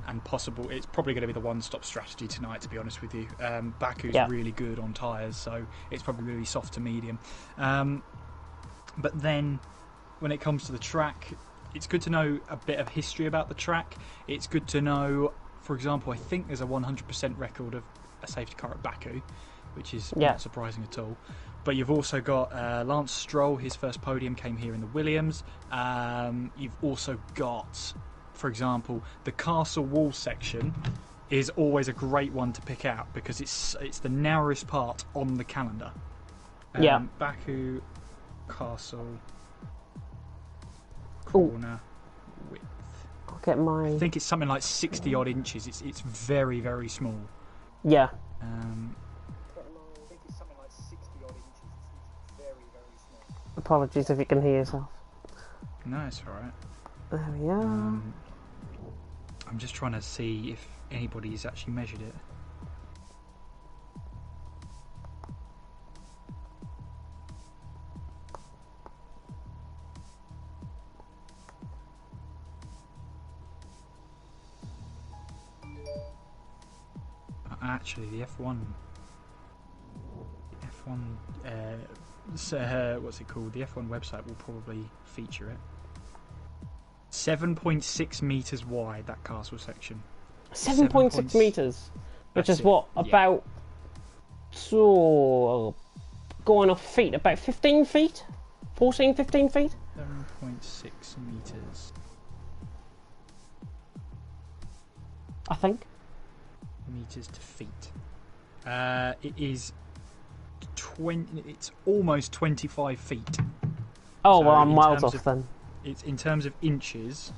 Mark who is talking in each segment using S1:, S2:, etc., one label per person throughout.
S1: and possible. It's probably going to be the one-stop strategy tonight, to be honest with you. Baku's really good on tyres, so it's probably going to be soft to medium. But then, when it comes to the track, it's good to know a bit of history about the track. It's good to know, for example, I think there's a 100% record of a safety car at Baku, which is not surprising at all. But you've also got Lance Stroll, his first podium came here in the Williams. You've also got, for example, the Castle Wall section is always a great one to pick out because it's the narrowest part on the calendar. Baku Castle corner width.
S2: I'll get my...
S1: I think it's something like 60 odd inches. It's very, very small.
S2: Yeah. Apologies if you can hear yourself.
S1: No, it's alright.
S2: There we are.
S1: I'm just trying to see if anybody's actually measured it. Actually, the F1 what's it called? The F1 website will probably feature it. 7.6 metres wide, that castle section.
S2: 7.6 metres? Which is what? About... going off feet, about 15 feet? 14, 15 feet?
S1: 7.6 metres.
S2: I think.
S1: Meters to feet. It is 20. It's almost 25 feet.
S2: Oh, so well, I'm miles off then.
S1: It's in terms of inches.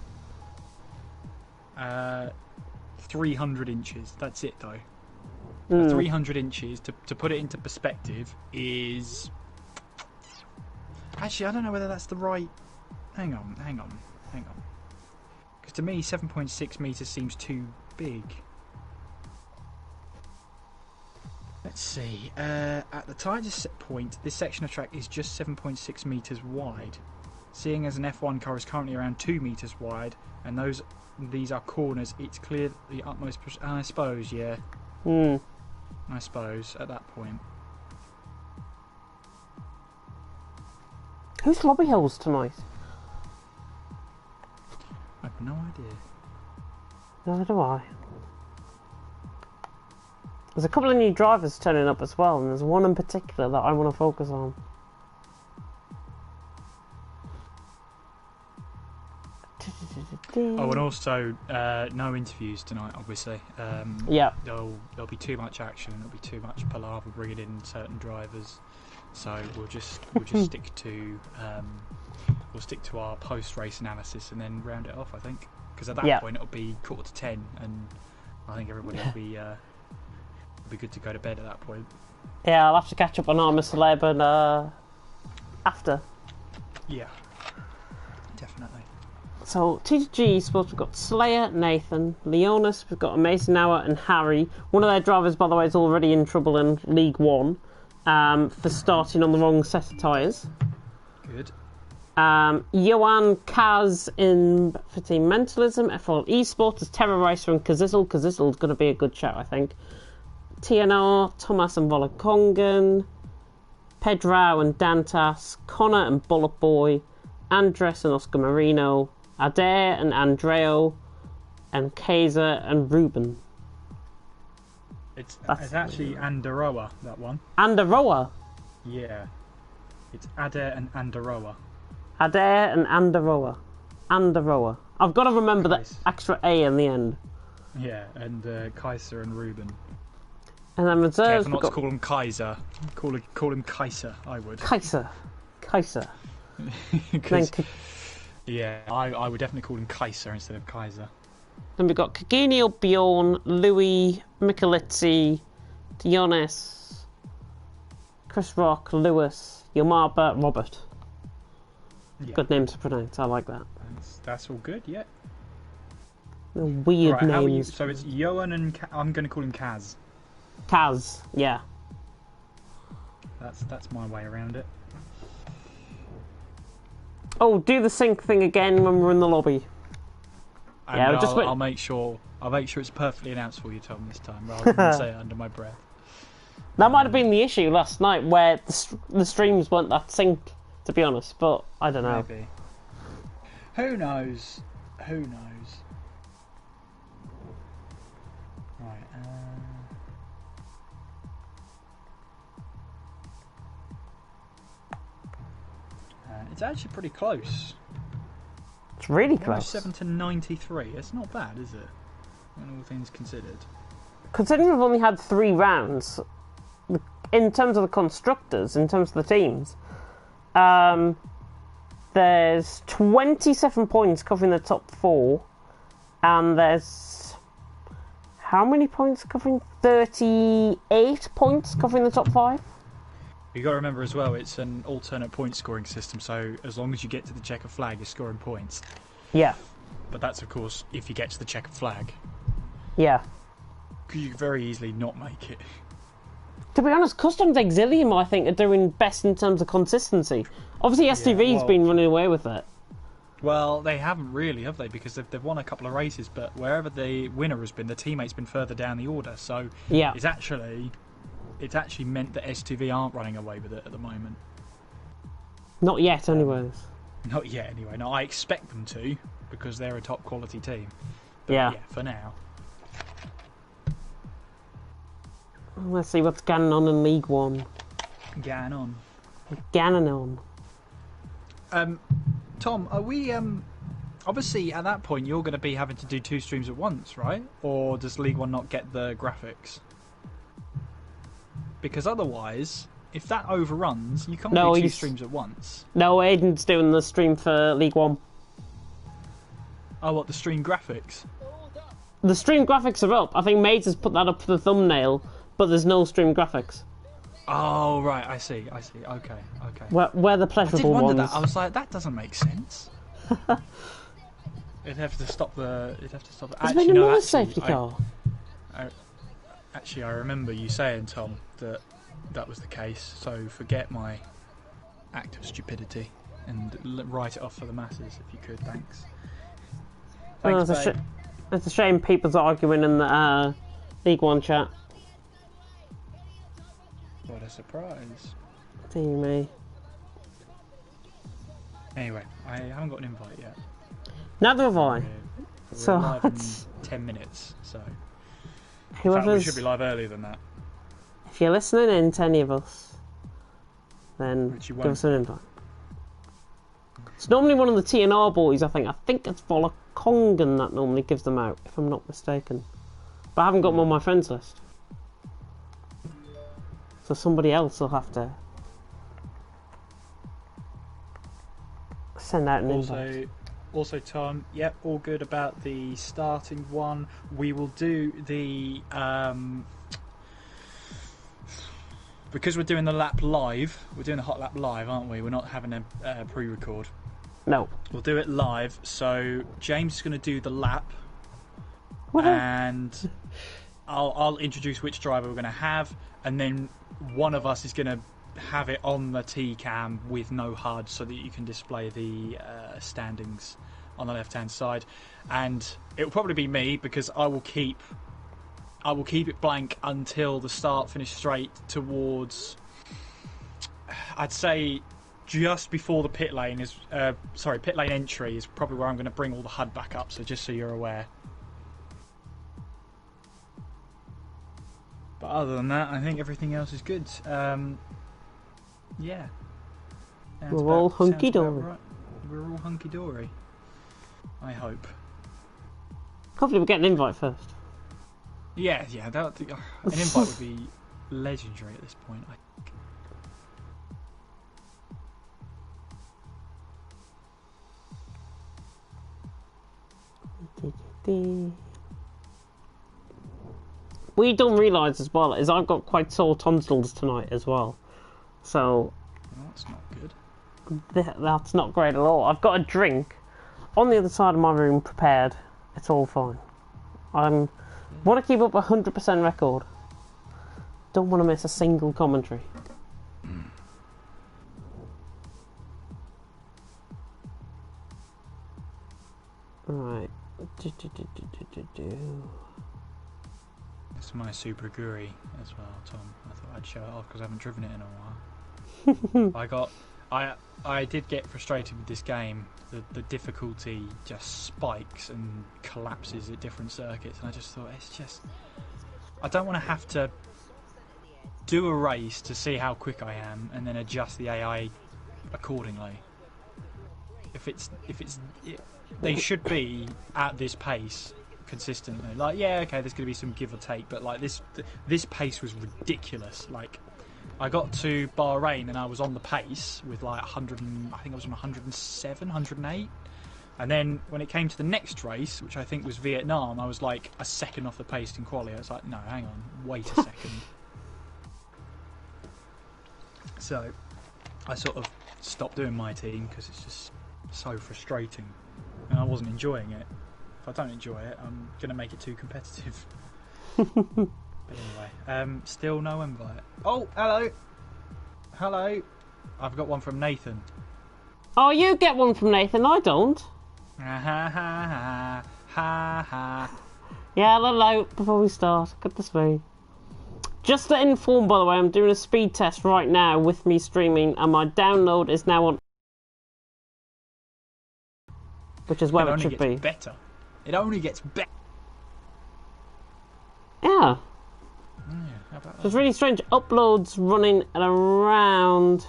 S1: 300 inches. That's it, though. 300 inches. To put it into perspective is. Actually, I don't know whether that's the right. Hang on. Because to me, 7.6 meters seems too big. Let's see. At the tightest point, this section of track is just 7.6 metres wide. Seeing as an F1 car is currently around 2 metres wide, and these are corners, it's clear the utmost... I suppose, yeah. I suppose, at that point.
S2: Who's Lobby Hills tonight?
S1: I have no idea.
S2: Neither do I. There's a couple of new drivers turning up as well, and there's one in particular that I want to focus on.
S1: Oh, and also no interviews tonight, obviously. There'll be too much action, there'll be too much palaver bringing in certain drivers. So we'll just stick to our post-race analysis and then round it off, I think. Because at that point it'll be 10:15, and I think everybody will be good to go to bed at that point.
S2: Yeah, I'll have to catch up on Armour Celeb and after.
S1: Yeah, definitely.
S2: So T2G eSports, we've got Slayer, Nathan, Leonis, we've got Mason Hour and Harry. One of their drivers, by the way, is already in trouble in League One for starting on the wrong set of tyres.
S1: Good.
S2: Johan Kaz for Team Mentalism, F1 eSports as Terror Racer and Kazizzle. Kazizzle's going to be a good shout, I think. TNR, Thomas and Volakongan, Pedro and Dantas, Connor and Bullet Boy, Andres and Oscar Marino, Adair and Andreo, and Kaiser and Ruben.
S1: It's actually Anderoa, that one.
S2: Anderoa?
S1: Yeah. It's Adair and Anderoa.
S2: Adair and Anderoa. Anderoa. I've got to remember the extra A in the end.
S1: Yeah, and Kaiser and Ruben.
S2: And then reserves.
S1: Careful not to call him Kaiser. Call him Kaiser, I would.
S2: Kaiser.
S1: Yeah, I would definitely call him Kaiser instead of Kaiser.
S2: Then we've got Kagenio, Bjorn, Louis, Michelizzi, Dionis, Chris Rock, Lewis, Yomaba, Robert. Yeah. Good names to pronounce, I like that.
S1: That's all good, yeah.
S2: The weird names.
S1: So it's Johan and I'm going to call him Kaz.
S2: Kaz, yeah.
S1: That's my way around it.
S2: Oh, do the sync thing again when we're in the lobby.
S1: And
S2: Yeah,
S1: I'll make sure it's perfectly announced for you, Tom, this time, rather than say it under my breath.
S2: That might have been the issue last night, where the streams weren't that synced, to be honest. But I don't know.
S1: Maybe. Who knows? Right. It's actually pretty close.
S2: It's really close.
S1: 7 to 93. It's not bad, is it? When all things considered.
S2: Considering we've only had 3 rounds, in terms of the constructors, in terms of the teams, there's 27 points covering the top 4, and there's how many points covering? 38 points covering the top 5.
S1: You got to remember as well, it's an alternate point scoring system, so as long as you get to the checkered flag, you're scoring points.
S2: Yeah.
S1: But that's, of course, if you get to the checkered flag.
S2: Yeah.
S1: Because you could very easily not make it.
S2: To be honest, Customs Exilium, I think, are doing best in terms of consistency. Obviously, STV's been running away with it.
S1: Well, they haven't really, have they? Because they've won a couple of races, but wherever the winner has been, the teammate's been further down the order. So
S2: yeah.
S1: It's actually meant that STV aren't running away with it at the moment.
S2: Not yet, anyways.
S1: Not yet, anyway. No, I expect them to, because they're a top quality team. But
S2: yeah,
S1: for now.
S2: Let's see what's going on in League One.
S1: Going on. Tom, are we obviously at that point you're going to be having to do 2 streams at once, right? Or does League One not get the graphics? Because otherwise, if that overruns, you can't do 2 streams at once.
S2: No, Aiden's doing the stream for League One.
S1: Oh, what, the stream graphics?
S2: The stream graphics are up. I think Mates has put that up for the thumbnail, but there's no stream graphics.
S1: Oh, right, I see. Okay.
S2: Where the pleasurable ones.
S1: I did wonder that. I was like, that doesn't make sense. It'd have to stop the...
S2: There's been another safety car.
S1: Actually, I remember you saying, Tom, that was the case, so forget my act of stupidity and write it off for the masses, if you could. Thanks.
S2: It's a shame people's arguing in the League One chat.
S1: What a surprise.
S2: Dear me.
S1: Anyway, I haven't got an invite yet.
S2: Neither have I.
S1: We're live in 10 minutes, so... In fact, we should be live earlier than that.
S2: If you're listening in to any of us, then give us an invite. It's normally one of the TNR boys, I think. I think it's Volakongan that normally gives them out, if I'm not mistaken. But I haven't got them on my friends list. So somebody else will have to send out an invite.
S1: Also, Tom, yep, all good about the starting one. We will do the... because we're doing the lap live, we're doing the hot lap live, aren't we? We're not having a pre-record.
S2: No.
S1: We'll do it live, so James is going to do the lap. And I'll introduce which driver we're going to have, and then one of us is going to have it on the T-cam with no HUD so that you can display the standings on the left-hand side. And it will probably be me, because I will keep it blank until the start finish straight towards, I'd say, just before the pit lane is pit lane entry is probably where I'm going to bring all the HUD back up, so just so you're aware. But other than that, I think everything else is good. Yeah.
S2: We're all hunky-dory.
S1: Right. We're all hunky-dory. I hope.
S2: Hopefully we'll get an invite first.
S1: Yeah. An invite would be legendary at this point, I
S2: think. What you don't realise as well is I've got quite sore tonsils tonight as well. So...
S1: Well, that's not good.
S2: That's not great at all. I've got a drink on the other side of my room prepared. It's all fine. I want to keep up a 100% record. Don't want to miss a single commentary. Right.
S1: It's my Super Guri as well, Tom. I thought I'd show it off because I haven't driven it in a while. I did get frustrated with this game. The difficulty just spikes and collapses at different circuits, and I just thought I don't want to have to do a race to see how quick I am and then adjust the AI accordingly. They should be at this pace consistently. Like, yeah, okay, there's going to be some give or take, but like this pace was ridiculous. Like, I got to Bahrain and I was on the pace with like 100, I think I was on 107, 108. And then when it came to the next race, which I think was Vietnam, I was like a second off the pace in quali. I was like, no, hang on, wait a second. So I sort of stopped doing my team because it's just so frustrating and I wasn't enjoying it. If I don't enjoy it, I'm going to make it too competitive. But anyway, still no invite. Oh, hello. I've got one from Nathan.
S2: Oh, you get one from Nathan, I don't.
S1: Ha ha ha ha.
S2: Yeah, hello, before we start. Goodness me. Just to inform, by the way, I'm doing a speed test right now with me streaming, and my download is now on... which is where it should be.
S1: Better. It only gets better.
S2: Yeah.
S1: Yeah, how about that?
S2: It's really strange. Uploads running at around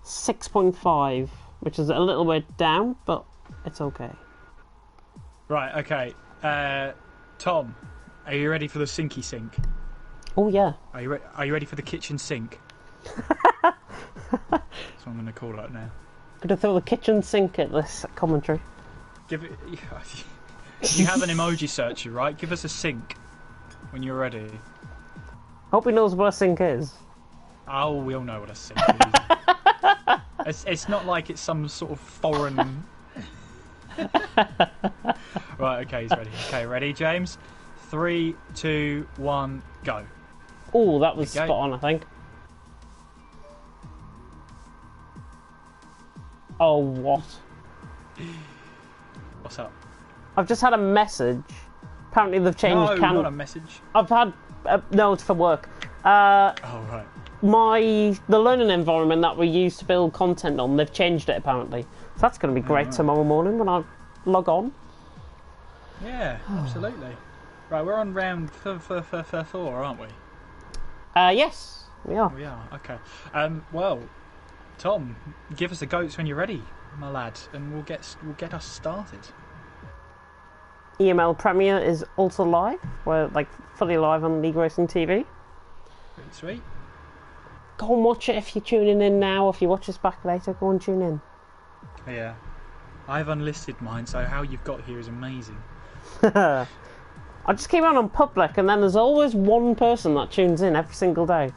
S2: 6.5, which is a little bit down, but it's okay.
S1: Right, okay. Tom, are you ready for the sinky sink?
S2: Oh, yeah.
S1: Are you ready for the kitchen sink? That's what I'm going to call it now.
S2: Gonna throw the kitchen sink at this commentary.
S1: Give it. You have an emoji searcher, right? Give us a sink when you're ready.
S2: Hope he knows what a sink is.
S1: Oh, we all know what a sink is. It's not like it's some sort of foreign. Right, okay, he's ready. Okay, ready, James? 3, 2, 1, go.
S2: Oh, that was spot on, I think. Oh, what?
S1: What's up?
S2: I've just had a message. Apparently they've changed...
S1: No, not a message.
S2: I've had... no, it's for work.
S1: Oh, right.
S2: The learning environment that we use to build content on, they've changed it, apparently. So that's going to be great tomorrow morning when I log on.
S1: Yeah, absolutely. Right, we're on round 4, aren't we?
S2: Yes, we are.
S1: We are, okay. Well, Tom, give us the goats when you're ready, my lad, and we'll get us started.
S2: EML Premier is also live. We're like fully live on League Racing TV.
S1: Pretty sweet.
S2: Go and watch it if you're tuning in now. If you watch us back later, go and tune in.
S1: Yeah. I've unlisted mine, so how you've got here is amazing.
S2: I just came on public, and then there's always one person that tunes in every single day.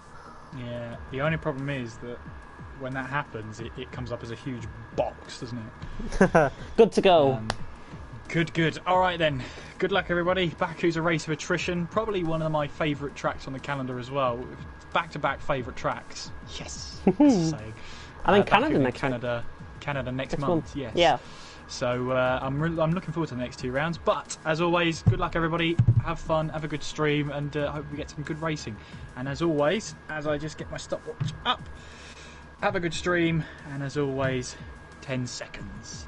S1: Yeah, the only problem is that when that happens, it comes up as a huge box, doesn't it?
S2: Good to go.
S1: Good. All right then. Good luck, everybody. Baku's a race of attrition. Probably one of my favourite tracks on the calendar as well. Back-to-back favourite tracks. Yes. That's saying.
S2: And then Canada next month.
S1: Canada next month. Yes.
S2: Yeah.
S1: So I'm looking forward to the next 2 rounds. But as always, good luck, everybody. Have fun. Have a good stream, and I hope we get some good racing. And as always, as I just get my stopwatch up, have a good stream. And as always, 10 seconds.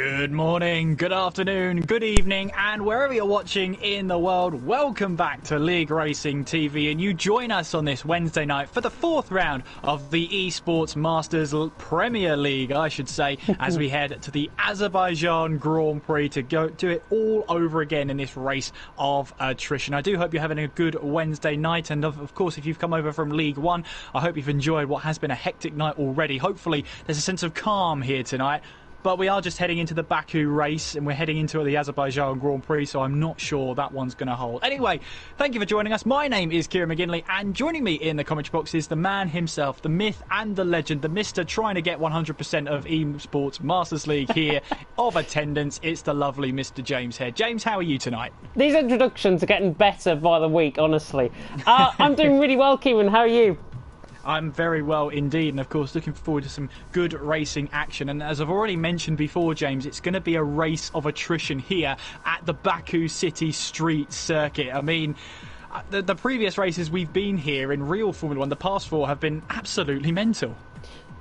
S1: Good morning, good afternoon, good evening, and wherever you're watching in the world, welcome back to League Racing TV. And you join us on this Wednesday night for the fourth round of the eSports Masters Premier League, I should say, as we head to the Azerbaijan Grand Prix to go do it all over again in this race of attrition. I do hope you're having a good Wednesday night, and of course, if you've come over from League One, I hope you've enjoyed what has been a hectic night already. Hopefully, there's a sense of calm here tonight. But we are just heading into the Baku race, and we're heading into the Azerbaijan Grand Prix, so I'm not sure that one's going to hold. Anyway, thank you for joining us. My name is Kieran McGinley, and joining me in the commentary box is the man himself, the myth and the legend, the Mr. trying to get 100% of eSports Masters League here of attendance. It's the lovely Mr. James Head. James, how are you tonight?
S2: These introductions are getting better by the week, honestly. I'm doing really well, Kieran. How are you?
S1: I'm very well indeed, and of course looking forward to some good racing action. And as I've already mentioned before, James, it's going to be a race of attrition here at the Baku City Street Circuit. I mean, the previous races we've been here in real Formula 1, the past four, have been absolutely mental.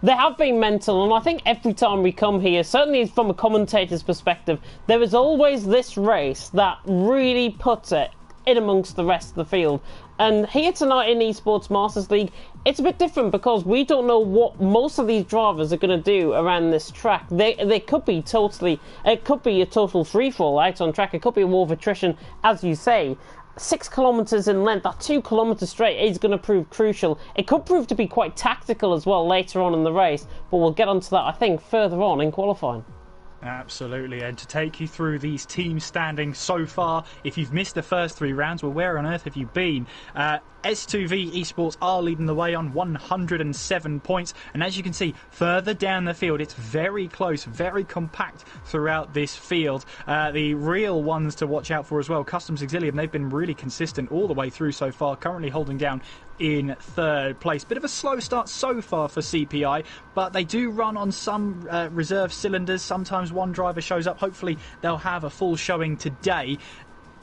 S2: They have been mental, and I think every time we come here, certainly from a commentator's perspective, there is always this race that really puts it in amongst the rest of the field. And here tonight in eSports Masters League, it's a bit different because we don't know what most of these drivers are going to do around this track. They could be it could be a total free-fall out on track. It could be a war of attrition, as you say. 6 kilometres in length, that 2 kilometre straight is going to prove crucial. It could prove to be quite tactical as well later on in the race, but we'll get onto that, I think, further on in qualifying.
S1: Absolutely, and to take you through these team standings so far, if you've missed the first 3 rounds, well, where on earth have you been? S2V Esports are leading the way on 107 points, and as you can see further down the field, it's very close, very compact throughout this field. The real ones to watch out for as well, Customs Exilium, they've been really consistent all the way through so far, currently holding down in 3rd place. Bit of a slow start so far for CPI, but they do run on some reserve cylinders. Sometimes one driver shows up. Hopefully they'll have a full showing today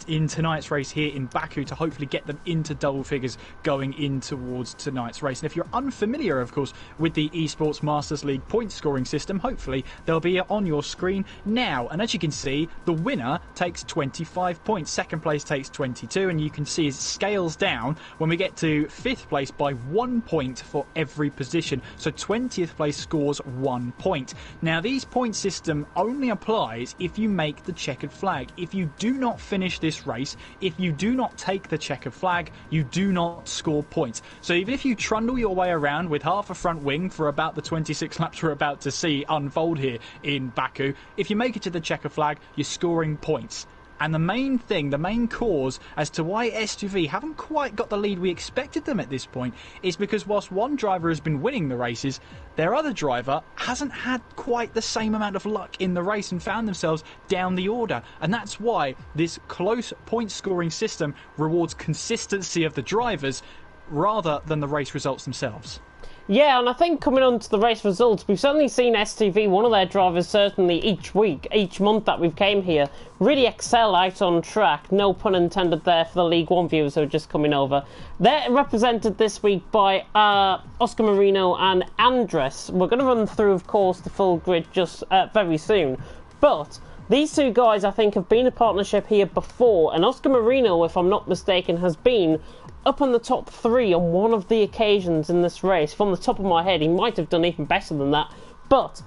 S1: in tonight's race here in Baku to hopefully get them into double figures going in towards tonight's race. And if you're unfamiliar, of course, with the eSports Masters League point scoring system, hopefully they'll be on your screen now. And as you can see, the winner takes 25 points, second place takes 22, and you can see it scales down when we get to 5th place by 1 point for every position. So 20th place scores 1 point. Now, these point system only applies if you make the checkered flag. If you do not finish this race, if you do not take the checkered flag, you do not score points. So even if you trundle your way around with half a front wing for about the 26 laps we're about to see unfold here in Baku, if you make it to the checkered flag, you're scoring points. And the main thing, the main cause as to why S2V haven't quite got the lead we expected them at this point is because whilst one driver has been winning the races, their other driver hasn't had quite the same amount of luck in the race and found themselves down the order. And that's why this close point scoring system rewards consistency of the drivers rather than the race results themselves.
S2: Yeah, and I think coming on to the race results, we've certainly seen S2V, one of their drivers, certainly each week, each month that we've came here, really excel out on track. No pun intended there for the League One viewers who are just coming over. They're represented this week by Oscar Marino and Andres. We're going to run through, of course, the full grid just very soon. But these two guys, I think, have been a partnership here before, and Oscar Marino, if I'm not mistaken, has been up on the top 3 on one of the occasions in this race. From the top of my head, he might have done even better than that. But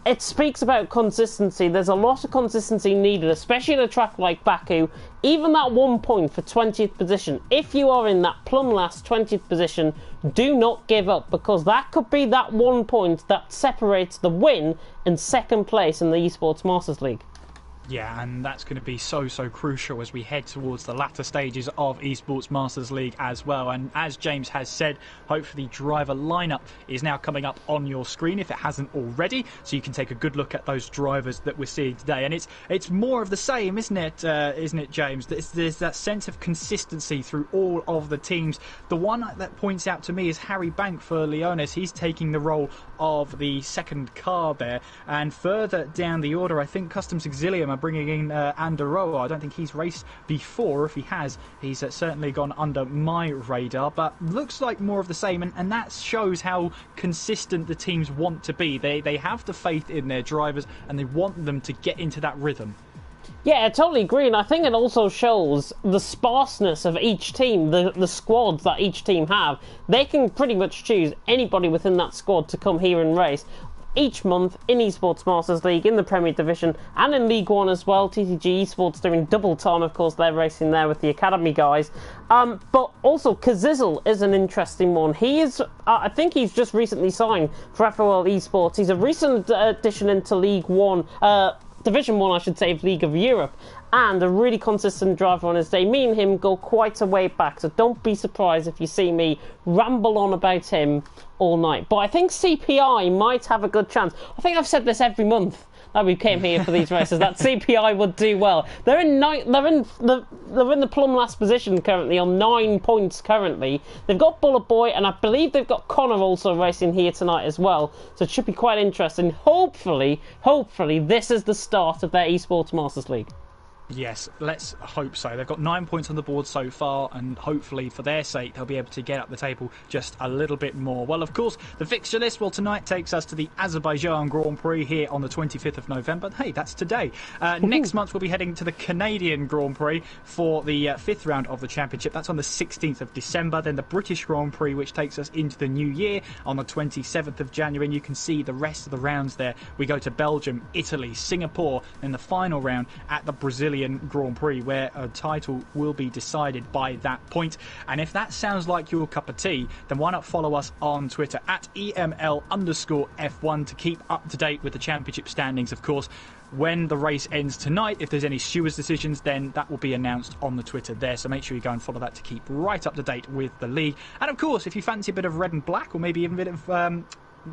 S2: it speaks about consistency. There's a lot of consistency needed, especially at a track like Baku. Even that 1 point for 20th position, if you are in that plumb last 20th position, do not give up, because that could be that 1 point that separates the win and second place in the eSports Masters League.
S1: Yeah, and that's going to be so crucial as we head towards the latter stages of eSports Masters League as well. And as James has said, hopefully driver lineup is now coming up on your screen if it hasn't already, so you can take a good look at those drivers that we're seeing today. And it's more of the same, isn't it, James? There's that sense of consistency through all of the teams. The one that points out to me is Harry Bank for Leonis. He's taking the role of the second car there. And further down the order, I think Customs Exilium bringing in Anderoa. I don't think he's raced before. If he has, he's certainly gone under my radar. But looks like more of the same, and that shows how consistent the teams want to be. They have the faith in their drivers, and they want them to get into that rhythm.
S2: Yeah, I totally agree, and I think it also shows the sparseness of each team, the squads that each team have. They can pretty much choose anybody within that squad to come here and race. Each month in eSports Masters League, in the Premier Division, and in League One as well. TTG Esports doing double time, of course, they're racing there with the Academy guys. But also, Kazizel is an interesting one. He is, I think he's just recently signed for FOL Esports. He's a recent addition into League One, Division 1, I should say, of League of Europe, and a really consistent driver on his day. Me and him go quite a way back, so don't be surprised if you see me ramble on about him all night. But I think CPI might have a good chance. I think I've said this every month that we came here for these races, that CPI would do well. They're in the plumb last position currently, on 9 points currently. They've got Bullet Boy, and I believe they've got Connor also racing here tonight as well. So it should be quite interesting. Hopefully, this is the start of their Esports Masters League.
S1: Yes, let's hope so. They've got 9 points on the board so far, and hopefully for their sake they'll be able to get up the table just a little bit more. Well, of course, the fixture list, well, tonight takes us to the Azerbaijan Grand Prix here on the 25th of November. Hey, that's today. Next month we'll be heading to the Canadian Grand Prix for the 5th round of the championship. That's on the 16th of December. Then the British Grand Prix, which takes us into the new year, on the 27th of January. And you can see the rest of the rounds there. We go to Belgium, Italy, Singapore, and the final round at the Brazilian Grand Prix, where a title will be decided by that point. And if that sounds like your cup of tea, then why not follow us on Twitter at EML_F1 to keep up to date with the championship standings. Of course, when the race ends tonight, if there's any stewards' decisions, then that will be announced on the Twitter there. So make sure you go and follow that to keep right up to date with the league. And of course, if you fancy a bit of red and black, or maybe even a bit of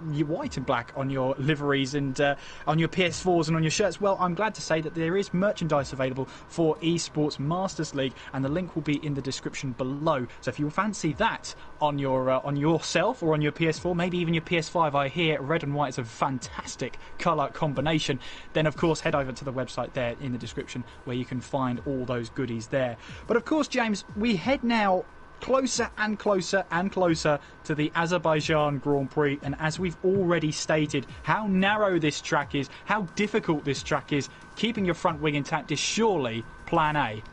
S1: your white and black on your liveries and on your PS4s and on your shirts, well, I'm glad to say that there is merchandise available for eSports Masters League, and the link will be in the description below. So if you fancy that on yourself or on your PS4, maybe even your PS5, I hear red and white is a fantastic colour combination, then of course head over to the website there in the description where you can find all those goodies there. But of course, James, we head now closer and closer and closer to the Azerbaijan Grand Prix, and as we've already stated, how narrow this track is, how difficult this track is, keeping your front wing intact is surely plan A.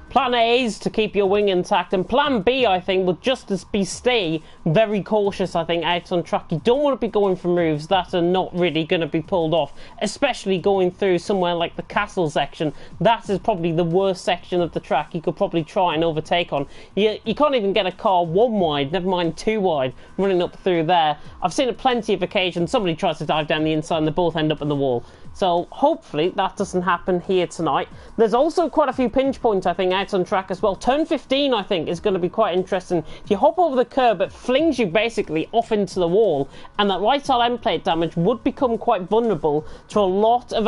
S2: Plan A is to keep your wing intact, and Plan B, I think, would just be stay very cautious, I think, out on track. You don't want to be going for moves that are not really going to be pulled off, especially going through somewhere like the castle section. That is probably the worst section of the track you could probably try and overtake on. You can't even get a car one wide, never mind two wide, running up through there. I've seen it plenty of occasions. Somebody tries to dive down the inside and they both end up in the wall. So hopefully that doesn't happen here tonight. There's also quite a few pinch points, I think, out on track as well. Turn 15, I think, is going to be quite interesting. If you hop over the curb, it flings you basically off into the wall, and that right side end plate damage would become quite vulnerable to a lot of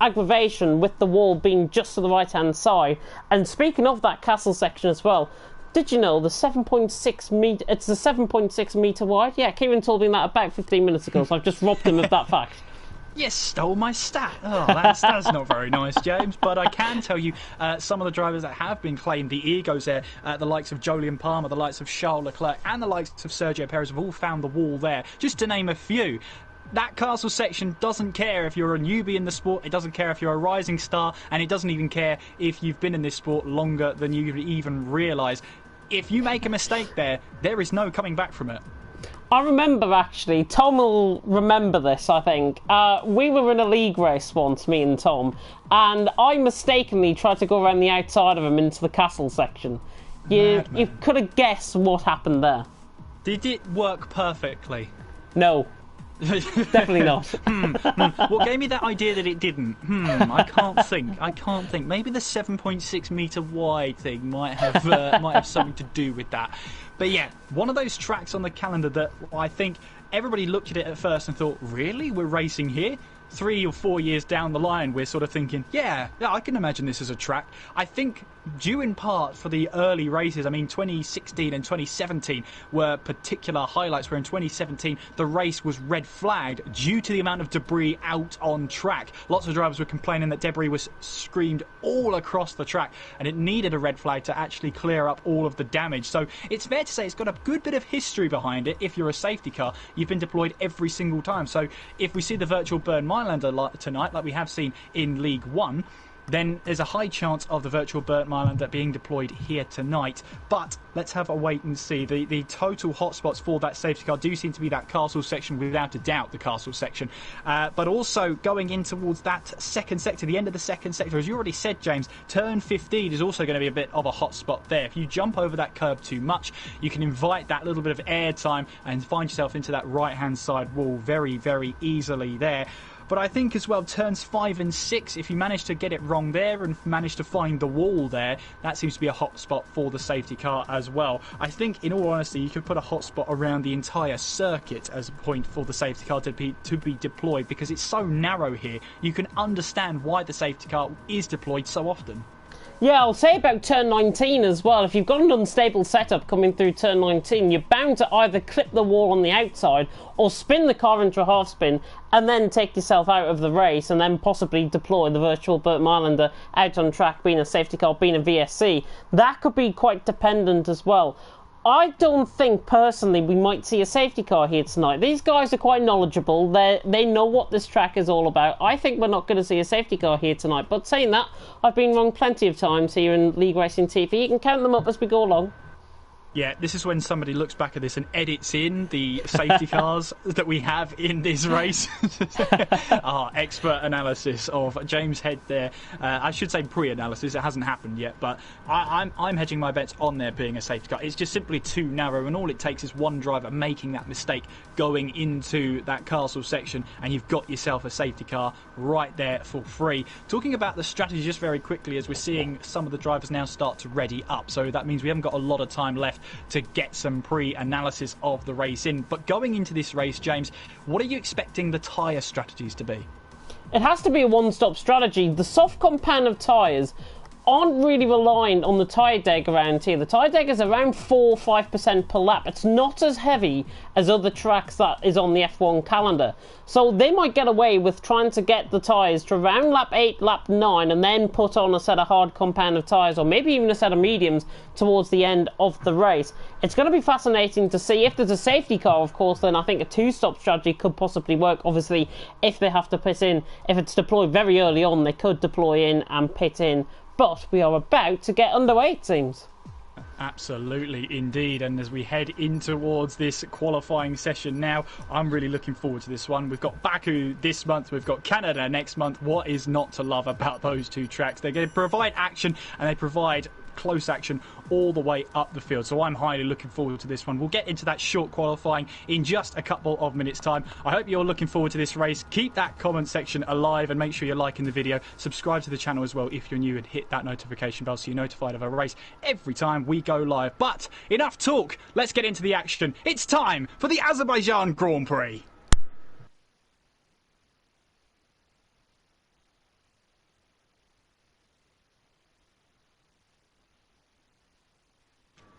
S2: aggravation with the wall being just to the right-hand side. And speaking of that castle section as well, did you know the 7.6 metre... It's the 7.6 metre wide? Yeah, Kieran told me that about 15 minutes ago, so I've just robbed him of that fact.
S1: You stole my stat. Oh, that's not very nice, James. But I can tell you some of the drivers that have been claimed the egos there, the likes of Jolyon Palmer, the likes of Charles Leclerc, and the likes of Sergio Perez have all found the wall there, just to name a few. That castle section doesn't care if you're a newbie in the sport, it doesn't care if you're a rising star, and it doesn't even care if you've been in this sport longer than you even realise. If you make a mistake there is no coming back from it.
S2: I remember, actually, Tom will remember this, I think. We were in a league race once, me and Tom, and I mistakenly tried to go around the outside of him into the castle section. You could have guessed what happened there.
S1: Did it work perfectly?
S2: No. Definitely not.
S1: What gave me that idea that it didn't? I can't think. Maybe the 7.6 metre wide thing might have something to do with that. But yeah, one of those tracks on the calendar that I think everybody looked at it at first and thought, really? We're racing here? 3 or 4 years down the line, we're sort of thinking, yeah, I can imagine this as a track. I think due in part for the early races. I mean, 2016 and 2017 were particular highlights, where in 2017 the race was red flagged due to the amount of debris out on track. Lots of drivers were complaining that debris was screamed all across the track and it needed a red flag to actually clear up all of the damage. So it's fair to say it's got a good bit of history behind it. If you're a safety car, you've been deployed every single time. So if we see the virtual burn Mylander tonight, like we have seen in League One, then there's a high chance of the virtual burnt Mylander being deployed here tonight. But let's have a wait and see. The total hotspots for that safety car do seem to be that castle section, without a doubt, the castle section. But also going in towards that second sector, the end of the second sector, as you already said, James, turn 15 is also going to be a bit of a hotspot there. If you jump over that curb too much, you can invite that little bit of air time and find yourself into that right-hand side wall very, very easily there. But I think as well, turns 5 and 6, if you manage to get it wrong there and manage to find the wall there, that seems to be a hot spot for the safety car as well. I think, in all honesty, you could put a hot spot around the entire circuit as a point for the safety car to be deployed, because it's so narrow here. You can understand why the safety car is deployed so often.
S2: Yeah, I'll say about turn 19 as well. If you've got an unstable setup coming through turn 19, you're bound to either clip the wall on the outside or spin the car into a half spin and then take yourself out of the race and then possibly deploy the virtual Burt Mylander out on track, being a safety car, being a VSC. That could be quite dependent as well. I don't think, personally, we might see a safety car here tonight. These guys are quite knowledgeable. They know what this track is all about. I think we're not going to see a safety car here tonight. But saying that, I've been wrong plenty of times here in League Racing TV. You can count them up as we go along.
S1: Yeah, this is when somebody looks back at this and edits in the safety cars that we have in this race. Expert analysis of James Head there. I should say pre-analysis. It hasn't happened yet, but I'm hedging my bets on there being a safety car. It's just simply too narrow, and all it takes is one driver making that mistake going into that castle section, and you've got yourself a safety car right there for free. Talking about the strategy just very quickly, as we're seeing some of the drivers now start to ready up, so that means we haven't got a lot of time left to get some pre-analysis of the race in. But going into this race, James, what are you expecting the tyre strategies to be?
S2: It has to be a one-stop strategy. The soft compound of tyres aren't really relying on the tyre deg around here. The tyre deg is around 4-5% per lap. It's not as heavy as other tracks that is on the F1 calendar. So they might get away with trying to get the tyres to around lap 8, lap 9, and then put on a set of hard compound of tyres, or maybe even a set of mediums towards the end of the race. It's going to be fascinating to see. If there's a safety car, of course, then I think a two-stop strategy could possibly work. Obviously, if they have to pit in, if it's deployed very early on, they could deploy in and pit in. But we are about to get underway, it seems.
S1: Absolutely, indeed. And as we head in towards this qualifying session now, I'm really looking forward to this one. We've got Baku this month, we've got Canada next month. What is not to love about those two tracks? They're going to provide action, and they provide close action all the way up the field. So I'm highly looking forward to this one. We'll get into that short qualifying in just a couple of minutes time. I hope you're looking forward to this race. Keep that comment section alive and make sure you're liking the video. Subscribe to the channel as well if you're new, and hit that notification bell so you're notified of a race every time we go live. But enough talk, let's get into the action. It's time for the Azerbaijan Grand Prix.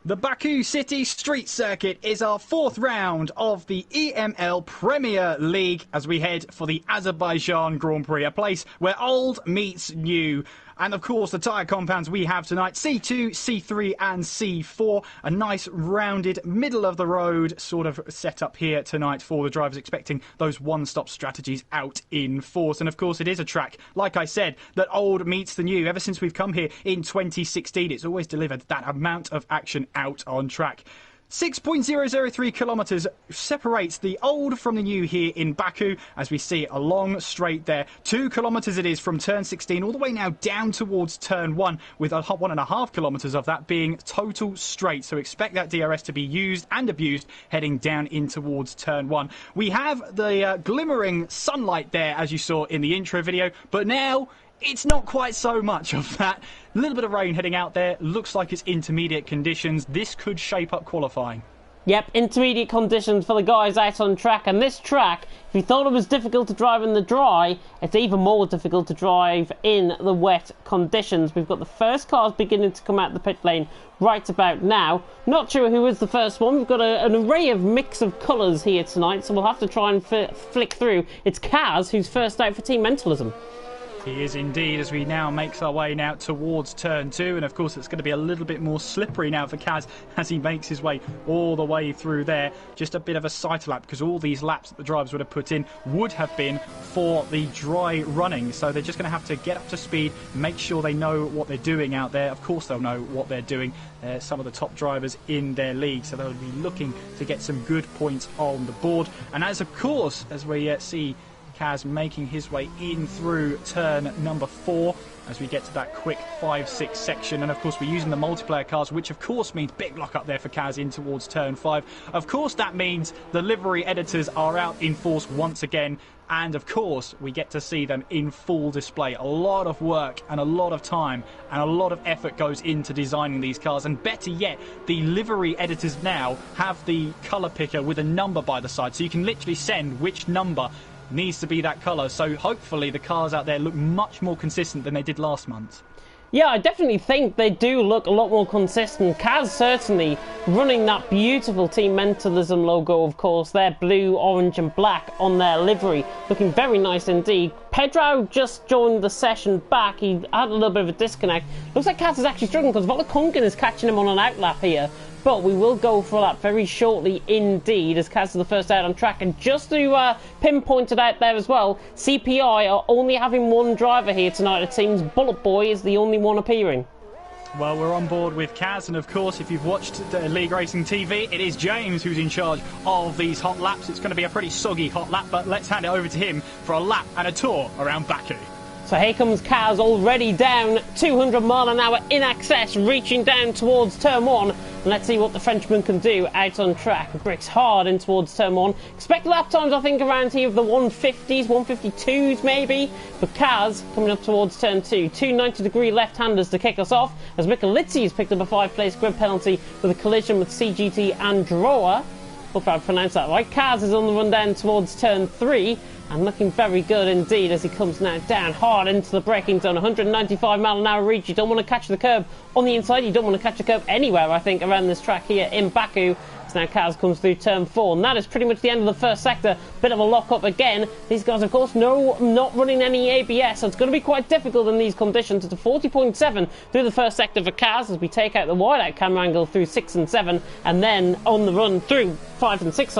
S1: The Baku City Street Circuit is our fourth round of the EML Premier League as we head for the Azerbaijan Grand Prix, a place where old meets new. And of course, the tyre compounds we have tonight, C2, C3 and C4. A nice rounded middle of the road sort of setup here tonight for the drivers, expecting those one-stop strategies out in force. And of course, it is a track, like I said, that old meets the new. Ever since we've come here in 2016, it's always delivered that amount of action out on track. 6.003 kilometres separates the old from the new here in Baku, as we see a long straight there. 2 kilometres it is from turn 16 all the way now down towards turn 1, with 1.5 kilometres of that being total straight. So expect that DRS to be used and abused heading down in towards turn 1. We have the glimmering sunlight there, as you saw in the intro video, but now it's not quite so much of that. A little bit of rain heading out there. Looks like it's intermediate conditions. This could shape up qualifying.
S2: Yep, intermediate conditions for the guys out on track. And this track, if you thought it was difficult to drive in the dry, it's even more difficult to drive in the wet conditions. We've got the first cars beginning to come out the pit lane right about now. Not sure who is the first one. We've got an array of mix of colours here tonight, so we'll have to try and flick through. It's Kaz who's first out for Team Mentalism.
S1: He is indeed, as we now make our way now towards turn 2, and of course it's going to be a little bit more slippery now for Kaz as he makes his way all the way through there. Just a bit of a sight lap, because all these laps that the drivers would have put in would have been for the dry running, so they're just going to have to get up to speed, make sure they know what they're doing out there. Of course they'll know what they're doing. Some of the top drivers in their league, so they'll be looking to get some good points on the board. And as of course, as we see Kaz making his way in through turn number 4 as we get to that quick 5-6 section, and of course we're using the multiplayer cars, which of course means big lock up there for Kaz in towards turn 5. Of course that means the livery editors are out in force once again, and of course we get to see them in full display. A lot of work and a lot of time and a lot of effort goes into designing these cars, and better yet, the livery editors now have the colour picker with a number by the side, so you can literally send which number needs to be that colour, so hopefully the cars out there look much more consistent than they did last month.
S2: Yeah, I definitely think they do look a lot more consistent. Kaz certainly running that beautiful Team Mentalism logo, of course, their blue, orange and black on their livery. Looking very nice indeed. Pedro just joined the session back. He had a little bit of a disconnect. Looks like Kaz is actually struggling because Volakongan is catching him on an outlap here. But we will go for that very shortly indeed, as Kaz is the first out on track. And just to pinpoint it out there as well, CPI are only having one driver here tonight. It seems Bullet Boy is the only one appearing.
S1: Well, we're on board with Kaz, and of course, if you've watched League Racing TV, it is James who's in charge of these hot laps. It's going to be a pretty soggy hot lap, but let's hand it over to him for a lap and a tour around Baku.
S2: So here comes Kaz, already down 200 mile an hour in excess, reaching down towards turn 1. And let's see what the Frenchman can do out on track. He brakes hard in towards turn 1. Expect lap times, I think, around here of the 150s, 152s maybe. But Kaz coming up towards turn 2. Two 90-degree left-handers to kick us off, as Michelizzi has picked up a 5-place grid penalty with a collision with CGT Androa. Hope I pronounced that right. Kaz is on the run down towards turn 3. And looking very good indeed as he comes now down hard into the braking zone. 195 mile an hour reach. You don't want to catch the curb on the inside. You don't want to catch the curb anywhere, I think, around this track here in Baku. So now Kaz comes through turn 4. And that is pretty much the end of the first sector. Bit of a lock-up again. These guys, of course, not running any ABS. So it's going to be quite difficult in these conditions. It's a 40.7 through the first sector for Kaz as we take out the wide-out camera angle through 6 and 7. And then on the run through 5 and 6,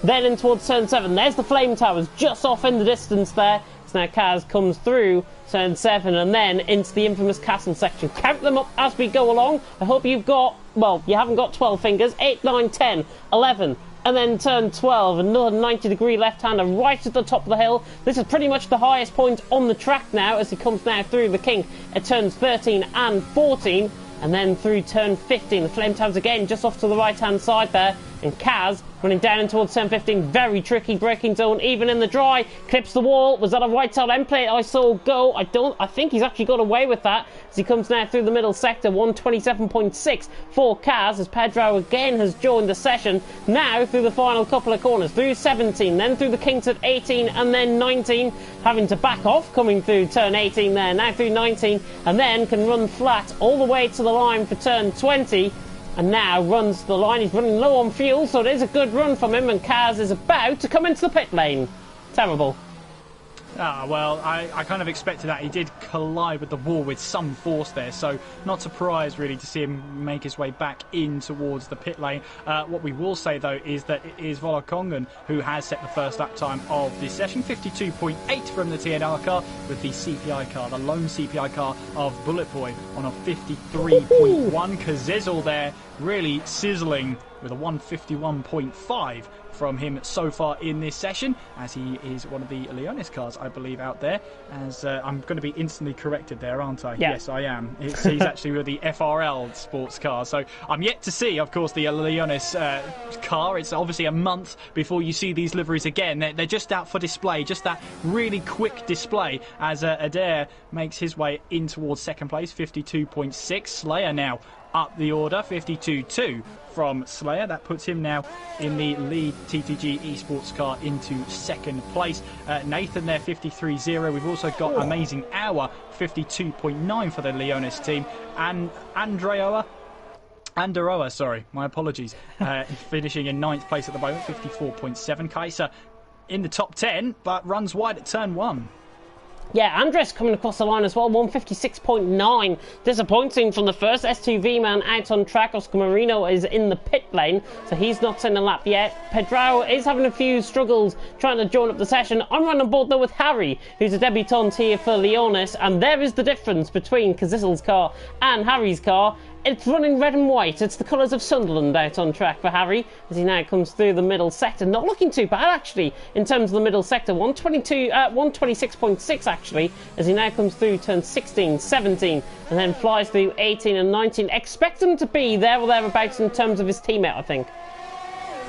S2: then in towards turn 7. There's the flame towers just off in the distance there. So now Kaz comes through turn 7 and then into the infamous castle section. Count them up as we go along. I hope you've got, well, you haven't got 12 fingers. 8, 9, 10, 11. And then turn 12, another 90-degree left-hander right at the top of the hill. This is pretty much the highest point on the track now as he comes now through the kink at turns 13 and 14. And then through turn 15, the flame towers again just off to the right-hand side there. And Kaz running down in towards turn 15. Very tricky braking zone, even in the dry. Clips the wall. Was that a right side end plate I saw go? I think he's actually got away with that as he comes now through the middle sector. 127.6 for Kaz as Pedro again has joined the session. Now through the final couple of corners. Through 17, then through the kinks at 18 and then 19. Having to back off coming through turn 18 there. Now through 19 and then can run flat all the way to the line for turn 20. And now runs the line. He's running low on fuel, so it is a good run from him. And Kaz is about to come into the pit lane. Terrible.
S1: Well, I kind of expected that. He did collide with the wall with some force there, so not surprised really to see him make his way back in towards the pit lane. What we will say though is that it is Volakongan who has set the first lap time of this session. 52.8 from the TNR car, with the CPI car, the lone CPI car of Bullet Boy on a 53.1. Kazizzle there really sizzling with a 151.5 from him so far in this session, as he is one of the Leonis cars, I believe, out there. As I'm going to be instantly corrected there, aren't I?
S2: Yeah.
S1: Yes, I am. He's actually with the FRL sports car. So I'm yet to see, of course, the Leonis car. It's obviously a month before you see these liveries again. They're just out for display, just that really quick display, as Adair makes his way in towards second place, 52.6. Slayer now up the order, 52-2 from Slayer. That puts him now in the lead TTG eSports car into second place. Nathan there, 53-0. We've also got Amazing Hour, 52.9 for the Leonis team. And Anderoa, sorry, my apologies, finishing in 9th place at the moment, 54.7. Kaiser in the top 10, but runs wide at turn 1.
S2: Yeah, Andres coming across the line as well, 156.9. Disappointing from the first S2V man out on track. Oscar Marino is in the pit lane, so he's not in the lap yet. Pedro is having a few struggles trying to join up the session. I'm running on board though with Harry, who's a debutant here for Leonis, and there is the difference between Kazissel's car and Harry's car. It's running red and white. It's the colours of Sunderland out on track for Harry as he now comes through the middle sector. Not looking too bad actually in terms of the middle sector. 126.6 actually as he now comes through turn 16, 17 and then flies through 18 and 19. Expect him to be there or thereabouts in terms of his teammate, I think.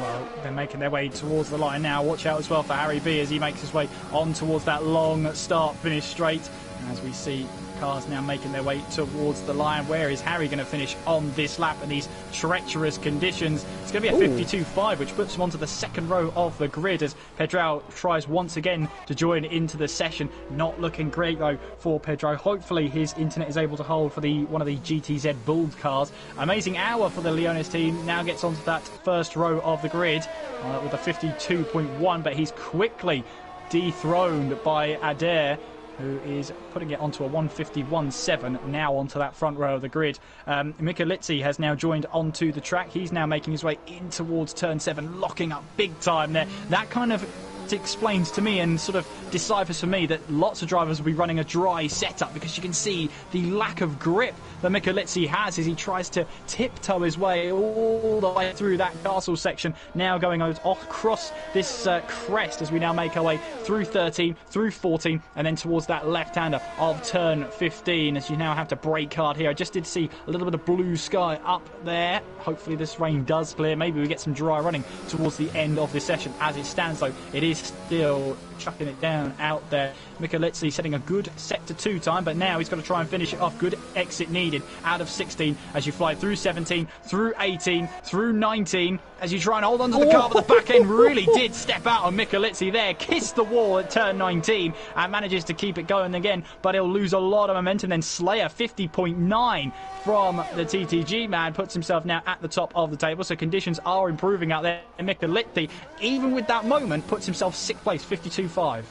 S1: Well, they're making their way towards the line now. Watch out as well for Harry B as he makes his way on towards that long start-finish straight. As we see cars now making their way towards the line. Where is Harry going to finish on this lap in these treacherous conditions? It's going to be a 52.5, which puts him onto the second row of the grid as Pedro tries once again to join into the session. Not looking great though for Pedro. Hopefully his internet is able to hold for one of the GTZ Bulls cars. Amazing Hour for the Leonis team now gets onto that first row of the grid with a 52.1, but he's quickly dethroned by Adair, who is putting it onto a 151.7, now onto that front row of the grid. Mikalitsi has now joined onto the track. He's now making his way in towards turn 7, locking up big time there. That kind of explains to me and sort of deciphers for me that lots of drivers will be running a dry setup, because you can see the lack of grip that Mikalitsi has as he tries to tiptoe his way all the way through that castle section, now going across this crest as we now make our way through 13, through 14 and then towards that left-hander of turn 15 as you now have to brake hard here. I just did see a little bit of blue sky up there. Hopefully this rain does clear. Maybe we get some dry running towards the end of this session. As it stands though, it is still chucking it down out there. Mikalitsi setting a good sector 2 time, but now he's got to try and finish it off. Good exit needed out of 16 as you fly through 17, through 18, through 19 as you try and hold onto the car, but the back end really did step out on Mikalitsi there, kissed the wall at turn 19 and manages to keep it going again, but he'll lose a lot of momentum. Then Slayer, 50.9 from the TTG man, puts himself now at the top of the table, so conditions are improving out there. And Mikalitsi, even with that moment, puts himself 6th place, 52.5.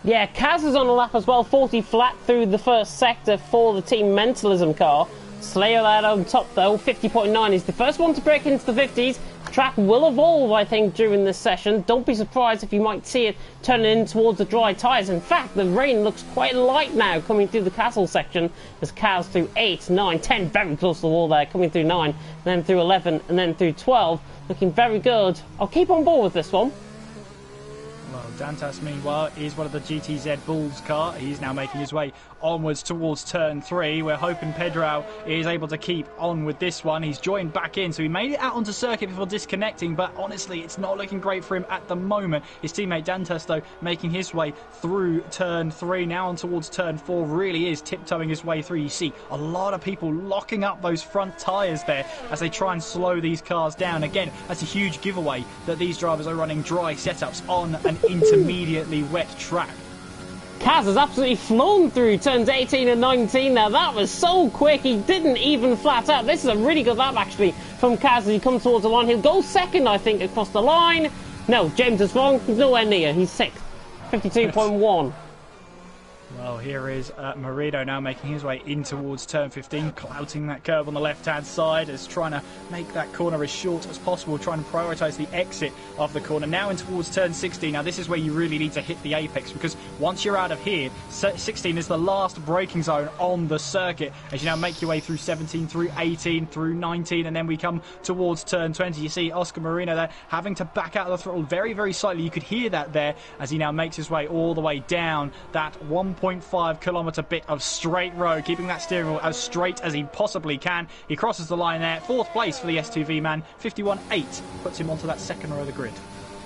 S2: Yeah, Kaz is on the lap as well, 40 flat through the first sector for the Team Mentalism car. Slayer out on top though, 50.9. He's the first one to break into the 50s. Track will evolve, I think, during this session. Don't be surprised if you might see it turning in towards the dry tyres. In fact, the rain looks quite light now coming through the castle section as Kaz through 8, 9, 10, very close to the wall there, coming through 9, and then through 11, and then through 12. Looking very good. I'll keep on board with this one.
S1: Well, Dantas, meanwhile, is one of the GTZ Bulls car. He's now making his way onwards towards turn 3. We're hoping Pedro is able to keep on with this one. He's joined back in, so he made it out onto circuit before disconnecting, but honestly, it's not looking great for him at the moment. His teammate Dantas, though, making his way through turn 3, now on towards turn 4, really is tiptoeing his way through. You see a lot of people locking up those front tyres there as they try and slow these cars down. Again, that's a huge giveaway that these drivers are running dry setups on an intermediately wet track.
S2: Kaz has absolutely flown through turns 18 and 19 now. That was so quick, he didn't even flat out. This is a really good lap actually from Kaz as he comes towards the line. He'll go second, I think, across the line. No, James is wrong, he's nowhere near, he's 6th, 52.1.
S1: Well, here is Marino now making his way in towards turn 15, clouting that curve on the left-hand side, as trying to make that corner as short as possible, trying to prioritise the exit of the corner. Now in towards turn 16. Now this is where you really need to hit the apex, because once you're out of here, 16 is the last braking zone on the circuit, as you now make your way through 17, through 18, through 19, and then we come towards turn 20. You see Oscar Marino there having to back out of the throttle very, very slightly. You could hear that there as he now makes his way all the way down that 1.5 kilometre bit of straight road, keeping that steering wheel as straight as he possibly can. He crosses the line there, 4th place for the S2V man, 51.8, puts him onto that second row of the grid.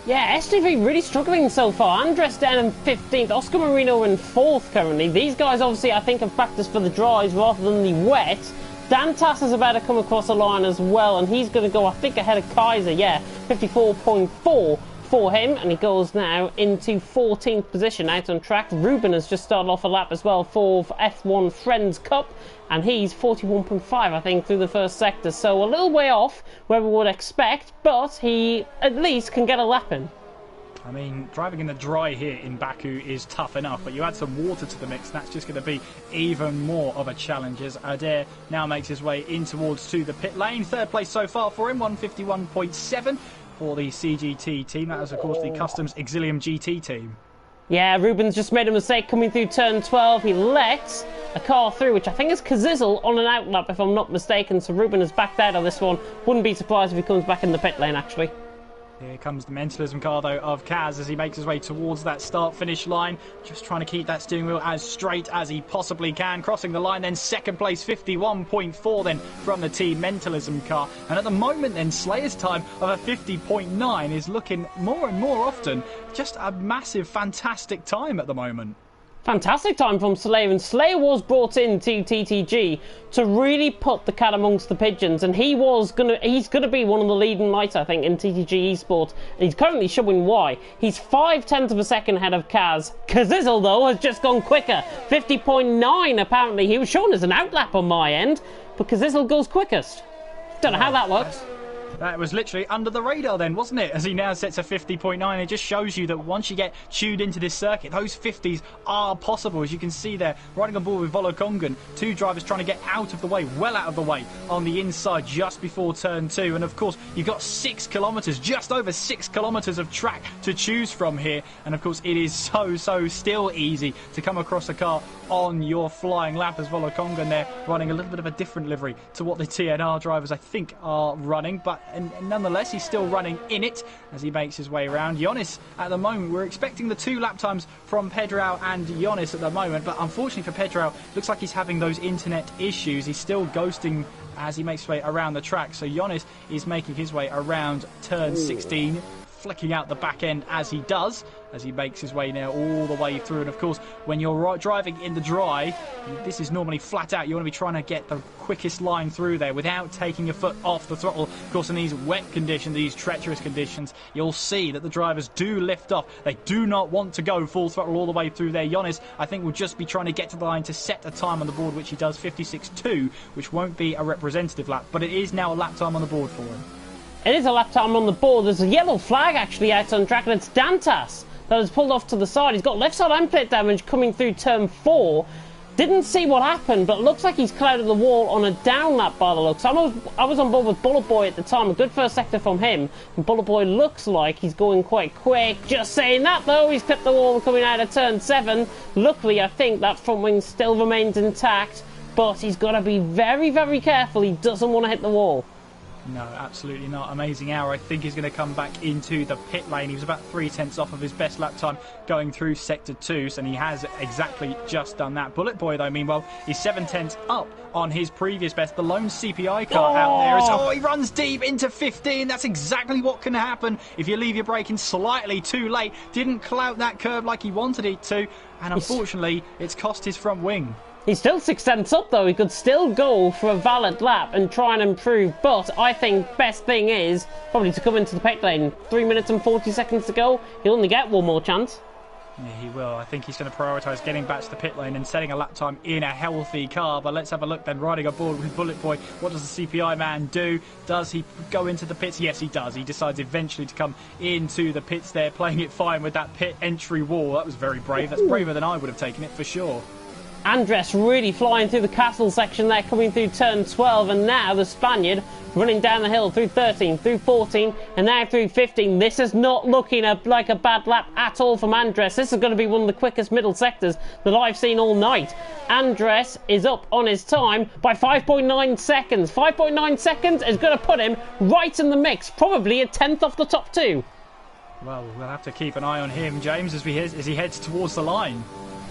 S2: Yeah, STV really struggling so far. Andres down in 15th, Oscar Marino in 4th currently. These guys obviously, I think, have practiced for the dries rather than the wet. Dantas is about to come across the line as well, and he's going to go, I think, ahead of Kaiser, yeah, 54.4 for him, and he goes now into 14th position out on track. Ruben has just started off a lap as well for F1 Friends Cup, and he's 41.5, I think, through the first sector, so a little way off where we would expect, but he at least can get a lap in.
S1: I mean, driving in the dry here in Baku is tough enough, but you add some water to the mix, and that's just going to be even more of a challenge as Adair now makes his way in towards to the pit lane. Third place so far for him, 151.7 for the CGT team. That is, of course, the Customs Exilium GT team.
S2: Yeah, Ruben's just made a mistake coming through turn 12. He lets a car through, which I think is Kazizel on an outlap, if I'm not mistaken. So Ruben has backed out of this one. Wouldn't be surprised if he comes back in the pit lane, actually.
S1: Here comes the mentalism car, though, of Kaz as he makes his way towards that start-finish line. Just trying to keep that steering wheel as straight as he possibly can. Crossing the line, then second place, 51.4 then from the team mentalism car. And at the moment, then, Slayer's time of a 50.9 is looking more and more often just a massive, fantastic time at the moment.
S2: Fantastic time from Slayer, and Slayer was brought in to TTG to really put the cat amongst the pigeons, and he's gonna be one of the leading lights, I think, in TTG eSports, and he's currently showing why. He's 0.5 of a second ahead of Kaz. Kazizel, though, has just gone quicker, 50.9 apparently. He was shown as an outlap on my end, but Kazizel goes quickest. Don't know how that works.
S1: That was literally under the radar then, wasn't it? As he now sets a 50.9. It just shows you that once you get tuned into this circuit, those 50s are possible. As you can see there, riding on board with Volokongan, two drivers trying to get out of the way, well out of the way, on the inside just before turn 2. And of course, you've got 6 kilometres, just over 6 kilometres of track to choose from here. And of course, it is so still easy to come across a car on your flying lap, as Volokongan there running a little bit of a different livery to what the TNR drivers, I think, are running. But and nonetheless, he's still running in it as he makes his way around. Yonis, at the moment, we're expecting the 2 lap times from Pedrao and Yonis at the moment, but unfortunately for Pedrao, looks like he's having those internet issues. He's still ghosting as he makes his way around the track. So Yonis is making his way around turn 16, flicking out the back end as he does, as he makes his way now all the way through. And of course, when you're driving in the dry, this is normally flat out. You want to be trying to get the quickest line through there without taking your foot off the throttle. Of course, in these wet conditions, these treacherous conditions, you'll see that the drivers do lift off. They do not want to go full throttle all the way through there. Yonis, I think, will just be trying to get to the line to set a time on the board, which he does, 56.2, which won't be a representative lap, but it is now a lap time on the board for him.
S2: It is a lap time on the board. There's a yellow flag actually out on track, and it's Dantas that has pulled off to the side. He's got left side end plate damage coming through turn 4. Didn't see what happened, but looks like he's clouded the wall on a down lap by the looks. I was on board with Bullet Boy at the time. A good first sector from him. And Bullet Boy looks like he's going quite quick. Just saying that, though. He's clipped the wall coming out of turn 7. Luckily, I think that front wing still remains intact, but he's got to be very, very careful. He doesn't want to hit the wall.
S1: No, absolutely not. Amazing hour. I think he's going to come back into the pit lane. He was about 0.3 off of his best lap time going through sector 2, and he has exactly just done that. Bullet Boy, though, meanwhile, is 0.7 up on his previous best. The lone CPI car out there is, he runs deep into 15. That's exactly what can happen if you leave your braking slightly too late. Didn't clout that curve like he wanted it to, and unfortunately, it's cost his front wing.
S2: He's still 0.6 up, though. He could still go for a valid lap and try and improve. But I think best thing is probably to come into the pit lane. 3 minutes and 40 seconds to go. He'll only get one more chance.
S1: Yeah, he will. I think he's going to prioritise getting back to the pit lane and setting a lap time in a healthy car. But let's have a look then, riding aboard with Bullet Boy. What does the CPI man do? Does he go into the pits? Yes, he does. He decides eventually to come into the pits there, playing it fine with that pit entry wall. That was very brave. That's braver than I would have taken it, for sure.
S2: Andres really flying through the castle section there, coming through turn 12, and now the Spaniard running down the hill through 13, through 14, and now through 15. This is not looking like a bad lap at all from Andres. This is going to be one of the quickest middle sectors that I've seen all night. Andres is up on his time by 5.9 seconds. 5.9 seconds is going to put him right in the mix, probably a 10th off the top 2.
S1: Well, we'll have to keep an eye on him, James, as he heads towards the line.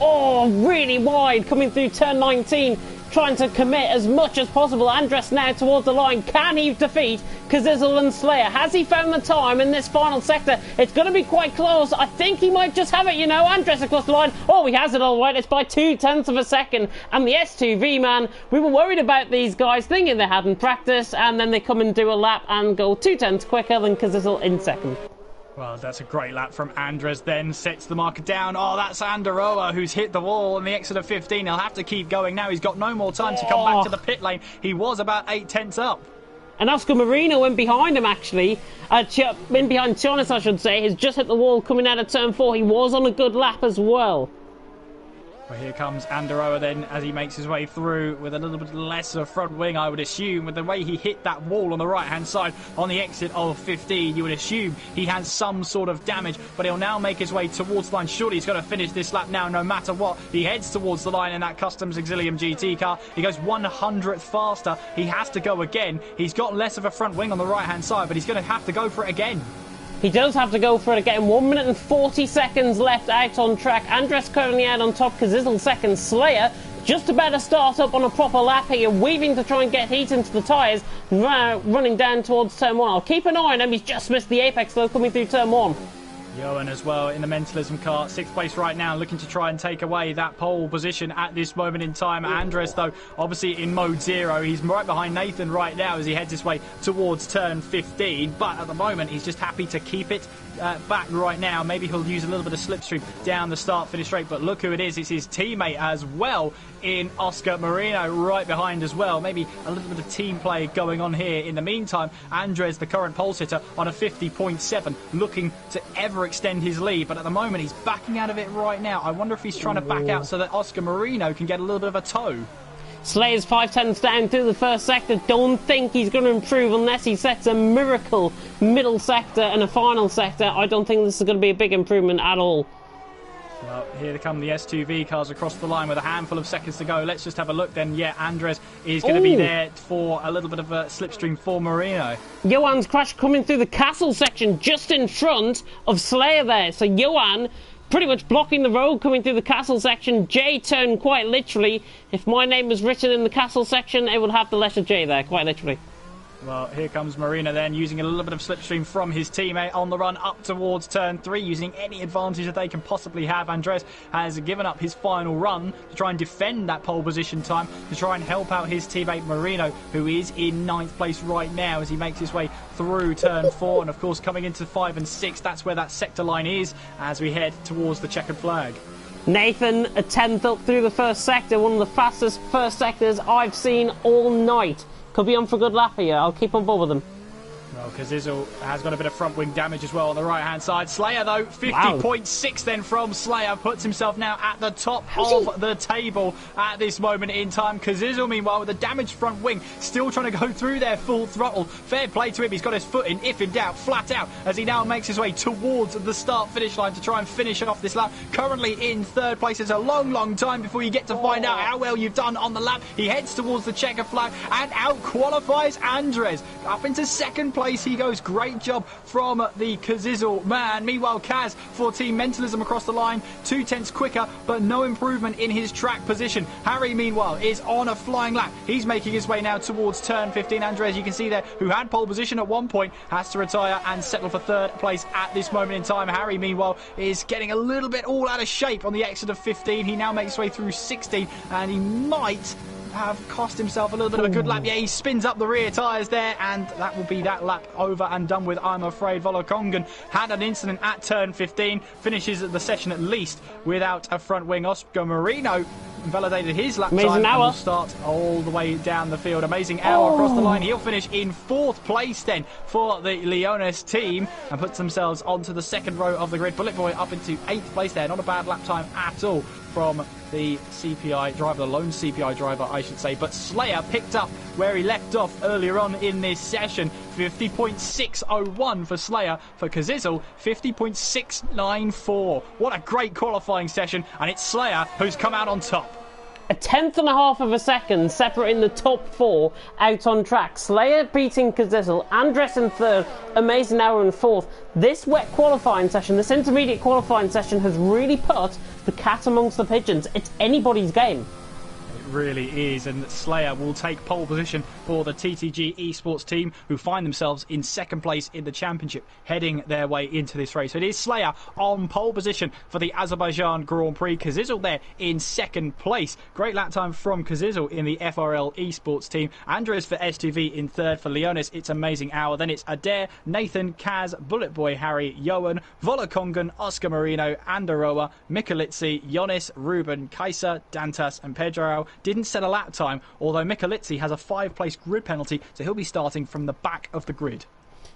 S2: Oh, really wide, coming through turn 19. trying to commit as much as possible. Andres now towards the line. Can he defeat Kazizel and Slayer? Has he found the time in this final sector? It's going to be quite close. I think he might just have it, you know. Andres across the line. Oh, he has it all right. It's by 0.2 of a second. And the S2V, man, we were worried about these guys, thinking they hadn't practiced, and then they come and do a lap and go 0.2 quicker than Kazizel in second.
S1: Well, that's a great lap from Andres then, sets the marker down. Oh, that's Anderoa who's hit the wall in the exit of 15. He'll have to keep going now. He's got no more time to come back to the pit lane. He was about 0.8 up.
S2: And Oscar Marino went behind him, actually. In behind Jonas, I should say. He's just hit the wall coming out of turn 4. He was on a good lap as well.
S1: Well, here comes Anderoa then as he makes his way through with a little bit less of front wing, I would assume. With the way he hit that wall on the right-hand side on the exit of 15, you would assume he has some sort of damage, but he'll now make his way towards the line. Surely he's got to finish this lap now, no matter what. He heads towards the line in that Customs Exilium GT car. He goes 100th faster. He has to go again. He's got less of a front wing on the right-hand side, but he's going to have to go for it again.
S2: He does have to go for it again. 1 minute and 40 seconds left out on track. Andres currently out on top. Kazizel second. Slayer just about to start up on a proper lap here, weaving to try and get heat into the tyres, running down towards turn 1. I'll keep an eye on him. He's just missed the apex though, coming through turn 1.
S1: Johan as well in the Mentalism car, 6th place right now, looking to try and take away that pole position at this moment in time. Andres, though, obviously in mode 0. He's right behind Nathan right now as he heads his way towards turn 15. But at the moment, he's just happy to keep it back right now. Maybe he'll use a little bit of slipstream down the start-finish straight. But look who it is. It's his teammate as well in Oscar Marino right behind as well. Maybe a little bit of team play going on here. In the meantime, Andres, the current pole sitter, on a 50.7, looking to ever extend his lead, but at the moment he's backing out of it right now. I wonder if he's trying to back out so that Oscar Marino can get a little bit of a tow.
S2: Slayer's 5/10 down through the first sector. Don't think he's going to improve unless he sets a miracle middle sector and a final sector. I don't think this is going to be a big improvement at all.
S1: Well, here come the S2V cars across the line with a handful of seconds to go. Let's just have a look then. Yeah, Andres is going to be there for a little bit of a slipstream for Marino.
S2: Johan's crash coming through the castle section just in front of Slayer there. So Johan pretty much blocking the road coming through the castle section. J turned quite literally. If my name was written in the castle section, it would have the letter J there, quite literally.
S1: Well, here comes Marino then, using a little bit of slipstream from his teammate on the run up towards turn 3, using any advantage that they can possibly have. Andres has given up his final run to try and defend that pole position time, to try and help out his teammate Marino, who is in 9th place right now as he makes his way through turn 4. And of course, coming into 5 and 6, that's where that sector line is as we head towards the checkered flag.
S2: Nathan, a 10th up through the first sector, one of the fastest first sectors I've seen all night. Could be on for a good lap here. I'll keep on board with him.
S1: Well, Kazizel has got a bit of front wing damage as well on the right-hand side. Slayer, though, 50.6 then from Slayer. Puts himself now at the top of the table at this moment in time. Kazizel, meanwhile, with a damaged front wing, still trying to go through there full throttle. Fair play to him. He's got his foot in, if in doubt, flat out, as he now makes his way towards the start-finish line to try and finish off this lap. Currently in 3rd place. It's a long, long time before you get to find out how well you've done on the lap. He heads towards the checker flag and out-qualifies Andres. Up into 2nd place he goes. Great job from the Kazizel man. Meanwhile, Kaz for Team Mentalism across the line, 0.2 quicker, but no improvement in his track position. Harry, meanwhile, is on a flying lap. He's making his way now towards turn 15. Andres, you can see there, who had pole position at one point, has to retire and settle for 3rd place at this moment in time. Harry, meanwhile, is getting a little bit all out of shape on the exit of 15. He now makes his way through 16, and he might have cost himself a little bit of a good lap. Yeah, he spins up the rear tyres there, and that will be that lap over and done with, I'm afraid. Volokongan had an incident at turn 15, finishes the session at least without a front wing. Oscar Marino validated his lap time and will start all the way down the field. Amazing hour across the line. He'll finish in 4th place then for the Leones team and puts themselves onto the 2nd row of the grid. Bullet Boy up into 8th place there. Not a bad lap time at all from the CPI driver, the lone CPI driver, I should say. But Slayer picked up where he left off earlier on in this session. 50.601 for Slayer. For Kazizel, 50.694. What a great qualifying session, and it's Slayer who's come out on top.
S2: A 10th of a second separating the top 4 out on track. Slayer beating Kazizel, Andres in 3rd, Amazing Hour in 4th. This wet qualifying session, this intermediate qualifying session has really put the cat amongst the pigeons. It's anybody's game.
S1: It really is, and Slayer will take pole position for the TTG eSports team, who find themselves in second place in the championship, heading their way into this race. So it is Slayer on pole position for the Azerbaijan Grand Prix. Kazizel there in second place. Great lap time from Kazizel in the FRL eSports team. Andres for S2V in third. For Leonis, it's Amazing Hour. Then it's Adair, Nathan, Kaz, Bullet Boy Harry, Johan, Volakongan, Oscar Marino, Andaroa, Michalitzi, Yonis, Ruben, Kaiser, Dantas and Pedro. Didn't set a lap time, although Michalitzi has a 5-place grid penalty, so he'll be starting from the back of the grid.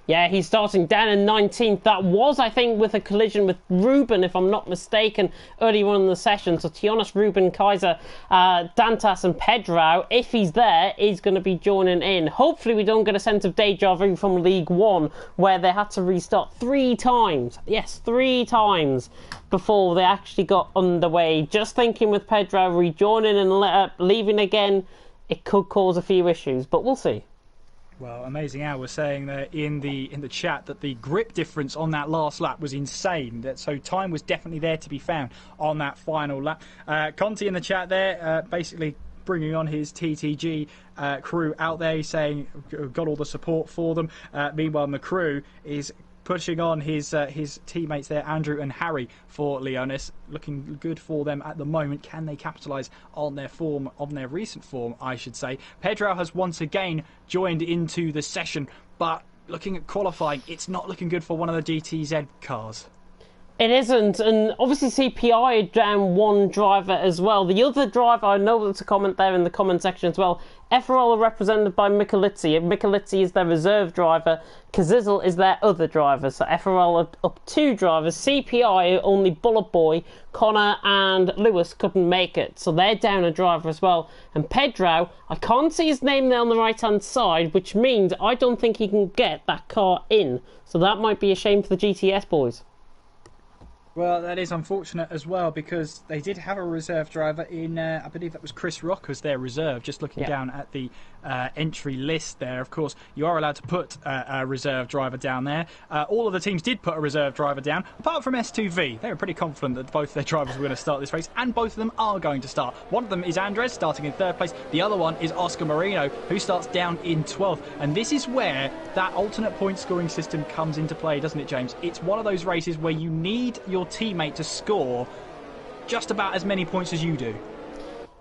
S2: Yeah, he's starting down in 19th. That was, I think, with a collision with Ruben, if I'm not mistaken, early on in the session. So Tionas, Ruben, Kaiser, Dantas and Pedro, if he's there, is going to be joining in. Hopefully we don't get a sense of deja vu from League One, where they had to restart 3 times. Yes, 3 times before they actually got underway. Just thinking with Pedro rejoining and leaving again, it could cause a few issues, but we'll see.
S1: Well, Amazing Al was saying there in the chat that the grip difference on that last lap was insane. So time was definitely there to be found on that final lap. Conti in the chat there, basically bringing on his TTG crew out there, saying got all the support for them. Meanwhile, the crew is pushing on his teammates there, Andrew and Harry, for Leonis. Looking good for them at the moment. Can they capitalise on their form, on their recent form, I should say. Pedro has once again joined into the session, but looking at qualifying, it's not looking good for one of the GTZ cars.
S2: It isn't, and obviously CPI are down 1 driver as well. The other driver, I know there's a comment there in the comment section as well. FRL are represented by Michalitzi. Michalitzi is their reserve driver. Kazizel is their other driver. So FRL are up 2 drivers. CPI, only Bullet Boy, Connor and Lewis couldn't make it. So they're down a driver as well. And Pedro, I can't see his name there on the right-hand side, which means I don't think he can get that car in. So that might be a shame for the GTS boys.
S1: Well, that is unfortunate as well, because they did have a reserve driver in, I believe that was Chris Rock as their reserve. Just looking down at the entry list there, of course, you are allowed to put a reserve driver down there. All of the teams did put a reserve driver down, apart from S2V. They were pretty confident that both their drivers were going to start this race, and both of them are going to start. One of them is Andres, starting in 3rd place. The other one is Oscar Marino, who starts down in 12th. And this is where that alternate point scoring system comes into play, doesn't it, James? It's one of those races where you need your teammate to score just about as many points as you do.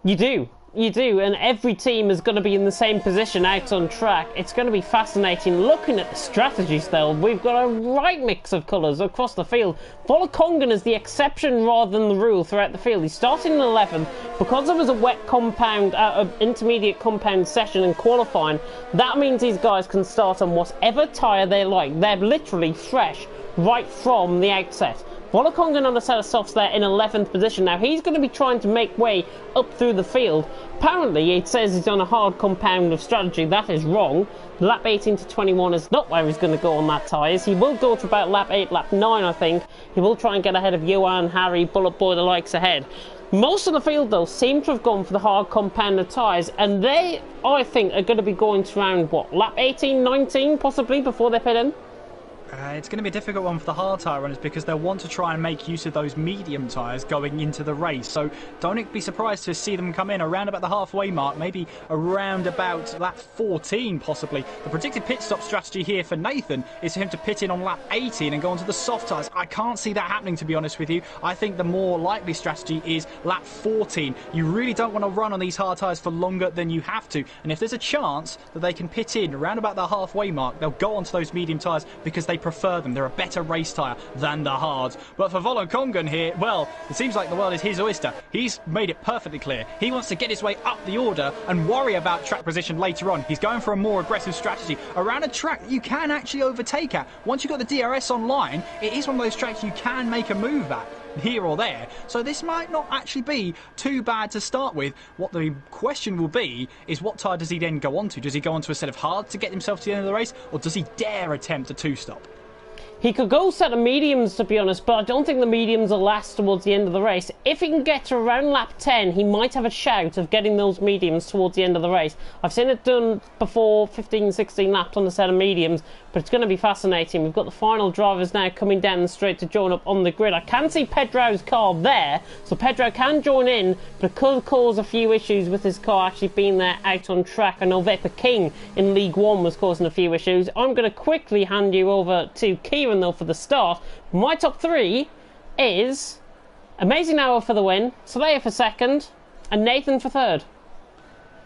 S1: You do, and every team is going to be in the same position out on track. It's going to be fascinating looking at the strategies though. We've got a right mix of colours across the field. Volakongan is the exception rather than the rule throughout the field. He's starting in 11th because it was a wet compound, intermediate compound session and qualifying. That means these guys can start on whatever tyre they like. They're literally fresh right from the outset. Volakongan on a set of softs there in 11th position. Now he's going to be trying to make way up through the field. Apparently it says he's on a hard compound of strategy. That is wrong. Lap 18 to 21 is not where he's going to go on that tyres. He will go to about lap 8, lap 9 I think. He will try and get ahead of Johan, Harry, Bullet Boy, the likes ahead. Most of the field though seem to have gone for the hard compound of tyres, and they, I think, are going to be going to around what, lap 18, 19 possibly before they pit in? It's going to be a difficult one for the hard tyre runners, because they'll want to try and make use of those medium tyres going into the race. So don't be surprised to see them come in around about the halfway mark, maybe around about lap 14 possibly. The predicted pit stop strategy here for Nathan is for him to pit in on lap 18 and go onto the soft tyres. I can't see that happening, to be honest with you. I think the more likely strategy is lap 14. You really don't want to run on these hard tyres for longer than you have to. And if there's a chance that they can pit in around about the halfway mark, they'll go onto those medium tyres because they prefer them. They're a better race tyre than the hards. But for Volakongan here, well, it seems like the world is his oyster. He's made it perfectly clear. He wants to get his way up the order and worry about track position later on. He's going for a more aggressive strategy around a track that you can actually overtake at. Once you've got the DRS online, it is one of those tracks you can make a move at, here or there. So this might not actually be too bad to start with. What the question will be is, what tyre does he then go on to? Does he go onto a set of hards to get himself to the end of the race, or does he dare attempt a 2-stop?
S2: He could go set of mediums, to be honest, but I don't think the mediums will last towards the end of the race. If he can get to around lap 10, he might have a shout of getting those mediums towards the end of the race. I've seen it done before, 15, 16 laps on the set of mediums, but it's going to be fascinating. We've got the final drivers now coming down the straight to join up on the grid. I can see Pedro's car there, so Pedro can join in, but it could cause a few issues with his car actually being there out on track. I know Vapor King in League One was causing a few issues. I'm going to quickly hand you over to Kieran though for the start. My top three is Amazing Hour for the win, Slayer for second, and Nathan for third.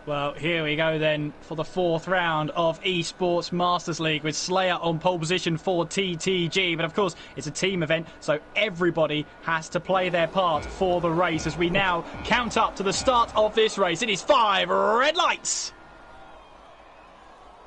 S1: Well, here we go then for the fourth round of eSports Masters League with Slayer on pole position for TTG. But of course, it's a team event, so everybody has to play their part for the race as we now count up to the start of this race. It is 5 red lights.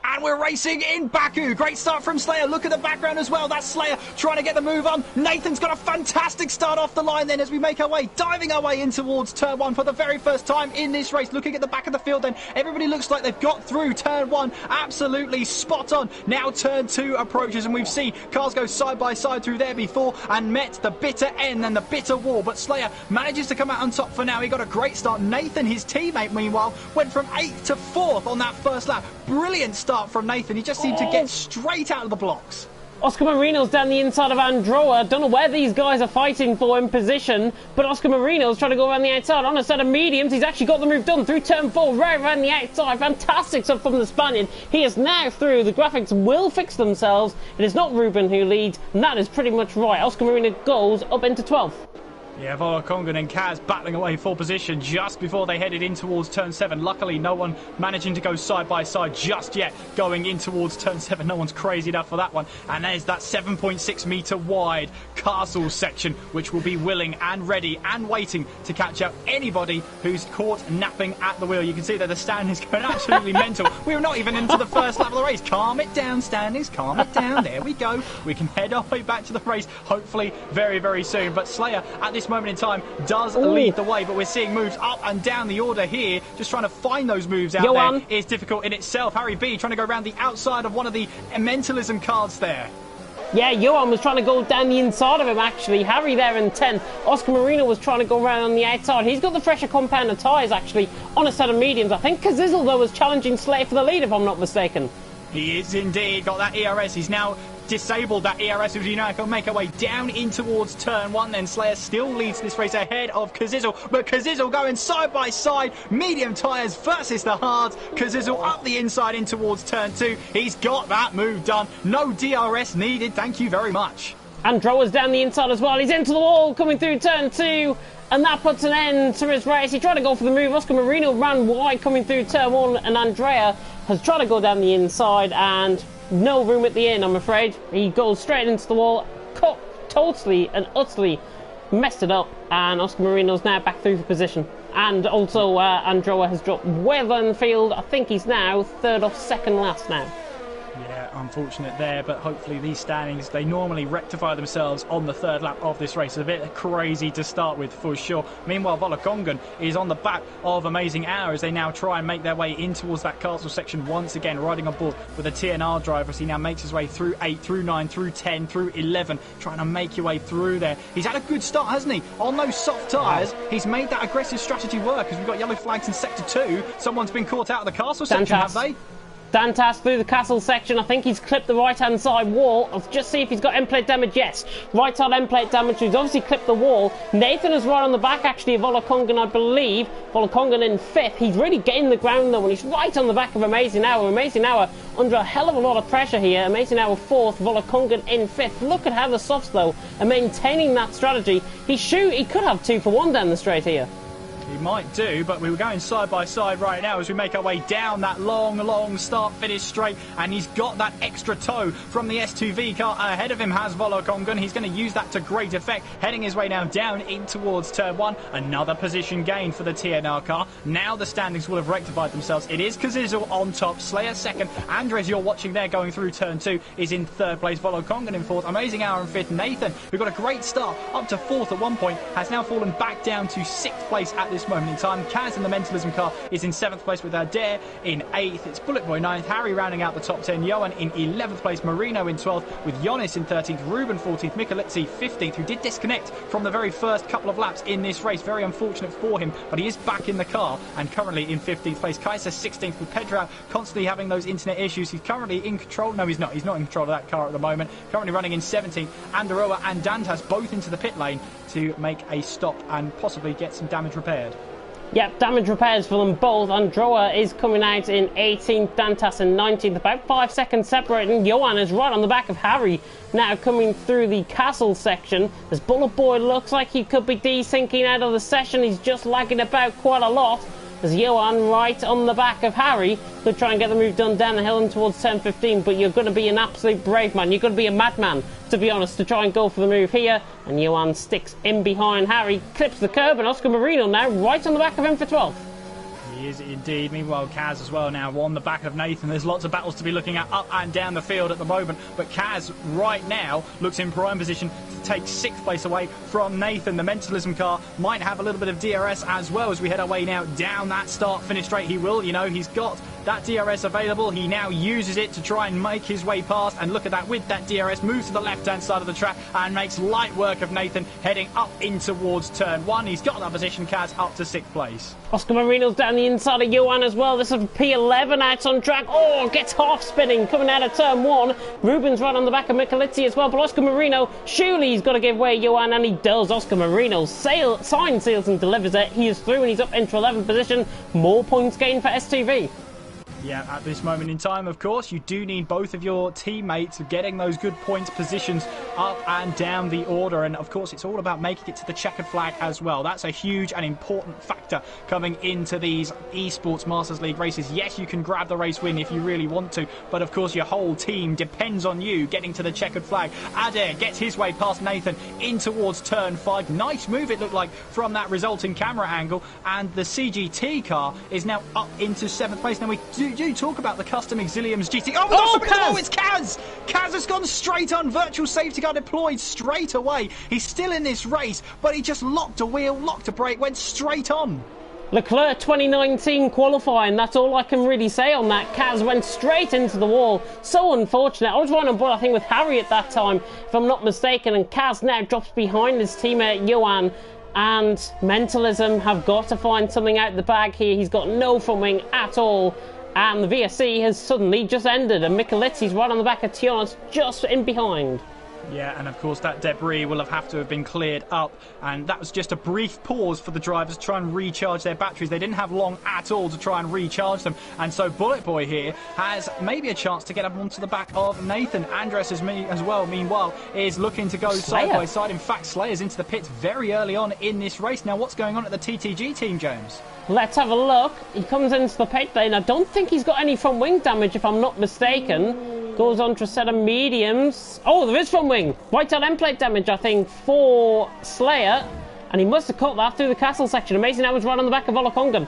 S1: And we're racing in Baku. Great start from Slayer. Look at the background as well. That's Slayer trying to get the move on. Nathan's got a fantastic start off the line then as we make our way, diving our way in towards turn 1 for the very first time in this race. Looking at the back of the field then, everybody looks like they've got through turn 1. Absolutely spot on. Now turn 2 approaches and we've seen cars go side by side through there before and met the bitter end and the bitter wall. But Slayer manages to come out on top for now. He got a great start. Nathan, his teammate, meanwhile, went from 8th to 4th on that first lap. Brilliant start from Nathan. He just seemed to get straight out of the blocks.
S2: Oscar Marino's down the inside of Androa. Don't know where these guys are fighting for in position, but Oscar Marino's trying to go around the outside on a set of mediums. He's actually got the move done through turn 4, right around the outside. Fantastic stuff from the Spaniard. He is now through. The graphics will fix themselves. It is not Ruben who leads, and that is pretty much right. Oscar Marino goes up into 12th.
S1: Yeah, Volokongan and Kaz battling away for position just before they headed in towards turn 7. Luckily, no one managing to go side by side just yet going in towards turn 7. No one's crazy enough for that one. And there's that 7.6 metre wide castle section, which will be willing and ready and waiting to catch up anybody who's caught napping at the wheel. You can see that the standings going absolutely mental. We're not even into the first lap of the race. Calm it down, standings. Calm it down. There we go. We can head our way back to the race, hopefully very, very soon. But Slayer, at this moment in time, does lead the way, but we're seeing moves up and down the order here. Just trying to find those moves out there is difficult in itself. Harry B trying to go around the outside of one of the mentalism cards there.
S2: Yeah, Johan was trying to go down the inside of him, actually. Harry there in 10th. Oscar Marino was trying to go around on the outside. He's got the fresher compound of tyres, actually, on a set of mediums. I think Kazizel, though, was challenging Slayer for the lead, if I'm not mistaken.
S1: He is indeed. Got that ERS. He's now disabled that ERS, as you know, can make our way down in towards turn 1. Then Slayer still leads this race ahead of Kazizel, but Kazizel going side by side, medium tyres versus the hards. Kazizel up the inside in towards turn 2. He's got that move done. No DRS needed. Thank you very much.
S2: Androa's down the inside as well. He's into the wall coming through turn 2. And that puts an end to his race. He tried to go for the move. Oscar Marino ran wide coming through turn 1. And Andrea has tried to go down the inside. And no room at the end, I'm afraid. He goes straight into the wall. Cut totally and utterly messed it up. And Oscar Marino's now back through the position. And also Andrea has dropped well in the field. I think he's now third off second last now.
S1: Yeah, unfortunate there, but hopefully these standings, they normally rectify themselves on the third lap of this race. It's a bit crazy to start with for sure. Meanwhile, Volokongan is on the back of Amazing Hour as they now try and make their way in towards that castle section once again, riding on board with a TNR driver as he now makes his way through 8, through 9, through 10, through 11, trying to make your way through there. He's had a good start, hasn't he? On those soft tyres, he's made that aggressive strategy work as we've got yellow flags in sector 2. Someone's been caught out of the castle section, have they?
S2: Dantas through the castle section. I think he's clipped the right-hand side wall. I'll just see if he's got end plate damage. Yes, right side end plate damage. He's obviously clipped the wall. Nathan is right on the back, actually, of Volokongan, I believe. Volokongan in 5th. He's really getting the ground, though, and he's right on the back of Amazing Hour. Amazing Hour under a hell of a lot of pressure here. Amazing Hour 4th, Volokongan in 5th. Look at how the softs, though, are maintaining that strategy. He could have 2 for 1 down the straight here.
S1: He might do, but we were going side by side right now as we make our way down that long start-finish straight, and he's got that extra toe from the S2V car ahead of him has Volokongan. He's going to use that to great effect, heading his way now down in towards turn 1. Another position gain for the TNR car. Now the standings will have rectified themselves. It is Kazizel on top, Slayer second. Andres, you're watching there going through turn 2, is in 3rd place. Volokongan in 4th. Amazing Hour in 5th. Nathan, who got a great start up to 4th at one point, has now fallen back down to 6th place at this this moment in time. Kaz in the Mentalism car is in 7th place with Adair in 8th. It's Bullet Boy 9th, Harry rounding out the top 10, Johan in 11th place, Marino in 12th, with Jonas in 13th, Ruben 14th, Michalizzi 15th, who did disconnect from the very first couple of laps in this race. Very unfortunate for him, but he is back in the car and currently in 15th place. Kaiser 16th, with Pedro constantly having those internet issues. He's currently in control. No, he's not. He's not in control of that car at the moment. Currently running in 17th. Anderoa and Dantas both into the pit lane to make a stop and possibly get some damage repaired.
S2: Yep, damage repairs for them both. Androa is coming out in 18th, Dantas in 19th, about 5 seconds separating. Johan is right on the back of Harry, now coming through the castle section. As Bullet Boy looks like he could be desyncing out of the session. He's just lagging about quite a lot. As Johan right on the back of Harry could try and get the move done down the hill and towards turn 15, but you're going to be an absolute brave man. You're going to be a madman, to be honest, to try and go for the move here. And Johan sticks in behind Harry, clips the curb, and Oscar Marino now right on the back of him for 12th.
S1: He is indeed. Meanwhile, Kaz as well now on the back of Nathan. There's lots of battles to be looking at up and down the field at the moment, but Kaz right now looks in prime position to take 6th place away from Nathan. The Mentalism car might have a little bit of DRS as well as we head our way now down that start-finish straight. He will, you know, he's got that DRS available. He now uses it to try and make his way past, and look at that, with that DRS, moves to the left-hand side of the track and makes light work of Nathan heading up in towards turn 1. He's got that position, Kaz, up to 6th place.
S2: Oscar Marino's down the inside of Johan as well. This is P11 out on track. Oh, gets half spinning coming out of turn 1. Ruben's right on the back of Michalizzi as well, but Oscar Marino, surely he's got to give way Johan, and he does. Oscar Marino signs, seals and delivers it. He is through and he's up into 11th position. More points gained for STV.
S1: Yeah, at this moment in time, of course, you do need both of your teammates getting those good points positions up and down the order. And, of course, it's all about making it to the checkered flag as well. That's a huge and important factor coming into these eSports Masters League races. Yes, you can grab the race win if you really want to, but, of course, your whole team depends on you getting to the checkered flag. Adair gets his way past Nathan in towards turn 5. Nice move, it looked like, from that resulting camera angle. And the CGT car is now up into 7th place. Now, we do talk about the custom Exilium's GT. Oh, Kaz! It's Kaz! Kaz has gone straight on. Virtual safety car deployed straight away. He's still in this race, but he just locked a wheel, locked a brake, went straight on.
S2: Leclerc 2019 qualifying, that's all I can really say on that. Kaz went straight into the wall. So unfortunate. I was running on board, I think, with Harry at that time, if I'm not mistaken, and Kaz now drops behind his teammate Johan. And Mentalism have got to find something out the bag here. He's got no front wing at all. And the VSC has suddenly just ended, and Michalizzi's right on the back of Tionas, just in behind.
S1: Yeah, and of course that debris will have to have been cleared up, and that was just a brief pause for the drivers to try and recharge their batteries. They didn't have long at all to try and recharge them, and so Bullet Boy here has maybe a chance to get up onto the back of Nathan. Andres as well, meanwhile, is looking to go side by side. In fact, Slayer's into the pits very early on in this race. Now, what's going on at the TTG team, James?
S2: Let's have a look. He comes into the pit lane. I don't think he's got any front wing damage, if I'm not mistaken. Goes on to a set of mediums. Oh, there is front wing. White-tail end plate damage, I think, for Slayer. And he must have caught that through the castle section. Amazing hours right on the back of Olakongan.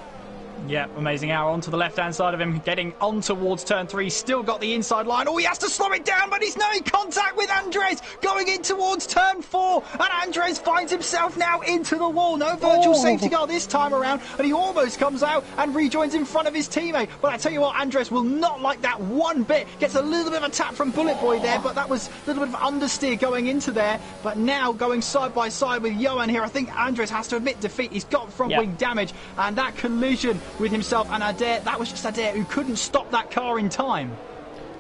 S1: Yeah, amazing hour onto the left-hand side of him, getting on towards turn 3. Still got the inside line. Oh, he has to slow it down, but he's now in contact with Andres, going in towards turn 4. And Andres finds himself now into the wall. No virtual safety car this time around, and he almost comes out and rejoins in front of his teammate. But I tell you what, Andres will not like that one bit. Gets a little bit of a tap from Bullet Boy there, but that was a little bit of understeer going into there. But now going side by side with Johan here, I think Andres has to admit defeat. He's got front wing damage, and that collision with himself and Adair, that was just Adair who couldn't stop that car in time.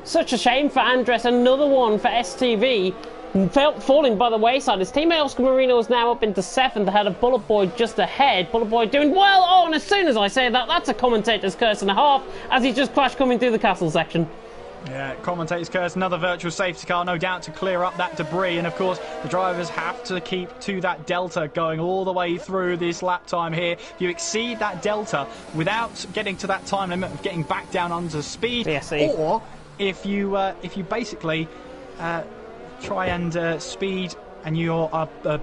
S2: Such a shame for Andres. Another one for STV. Falling by the wayside. His teammate Oscar Marino is now up into 7th ahead of Bullet Boy just ahead. Bullet Boy doing well. Oh, and as soon as I say that, that's a commentator's curse and a half as he just crashed coming through the castle section.
S1: Yeah, commentator's curse, another virtual safety car, no doubt, to clear up that debris. And, of course, the drivers have to keep to that delta going all the way through this lap time here. If you exceed that delta without getting to that time limit of getting back down onto speed, or if you basically try and speed and you're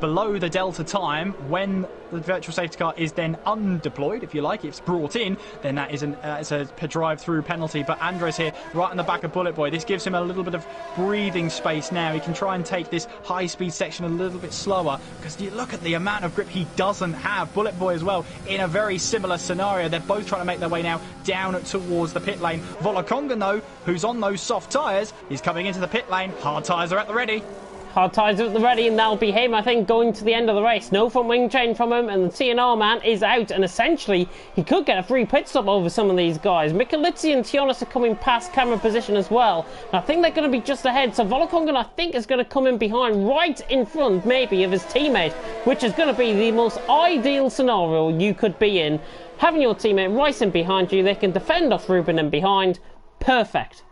S1: below the delta time when the virtual safety car is then undeployed, if you like. If it's brought in, then that is it's a drive-through penalty. But Andres here, right on the back of Bullet Boy, this gives him a little bit of breathing space now. He can try and take this high-speed section a little bit slower, because you look at the amount of grip he doesn't have. Bullet Boy as well, in a very similar scenario. They're both trying to make their way now down towards the pit lane. Volakonga, though, who's on those soft tyres, is coming into the pit lane. Hard tyres are at the ready.
S2: Hard tyres at the ready, and that'll be him, I think, going to the end of the race. No front wing change from him, and the TNR man is out, and essentially he could get a free pit stop over some of these guys. Mikalitsi and Tionas are coming past camera position as well, and I think they're going to be just ahead. So Volakongan, I think, is going to come in behind, right in front maybe of his teammate, which is going to be the most ideal scenario you could be in. Having your teammate right in behind you, they can defend off Ruben in behind. Perfect.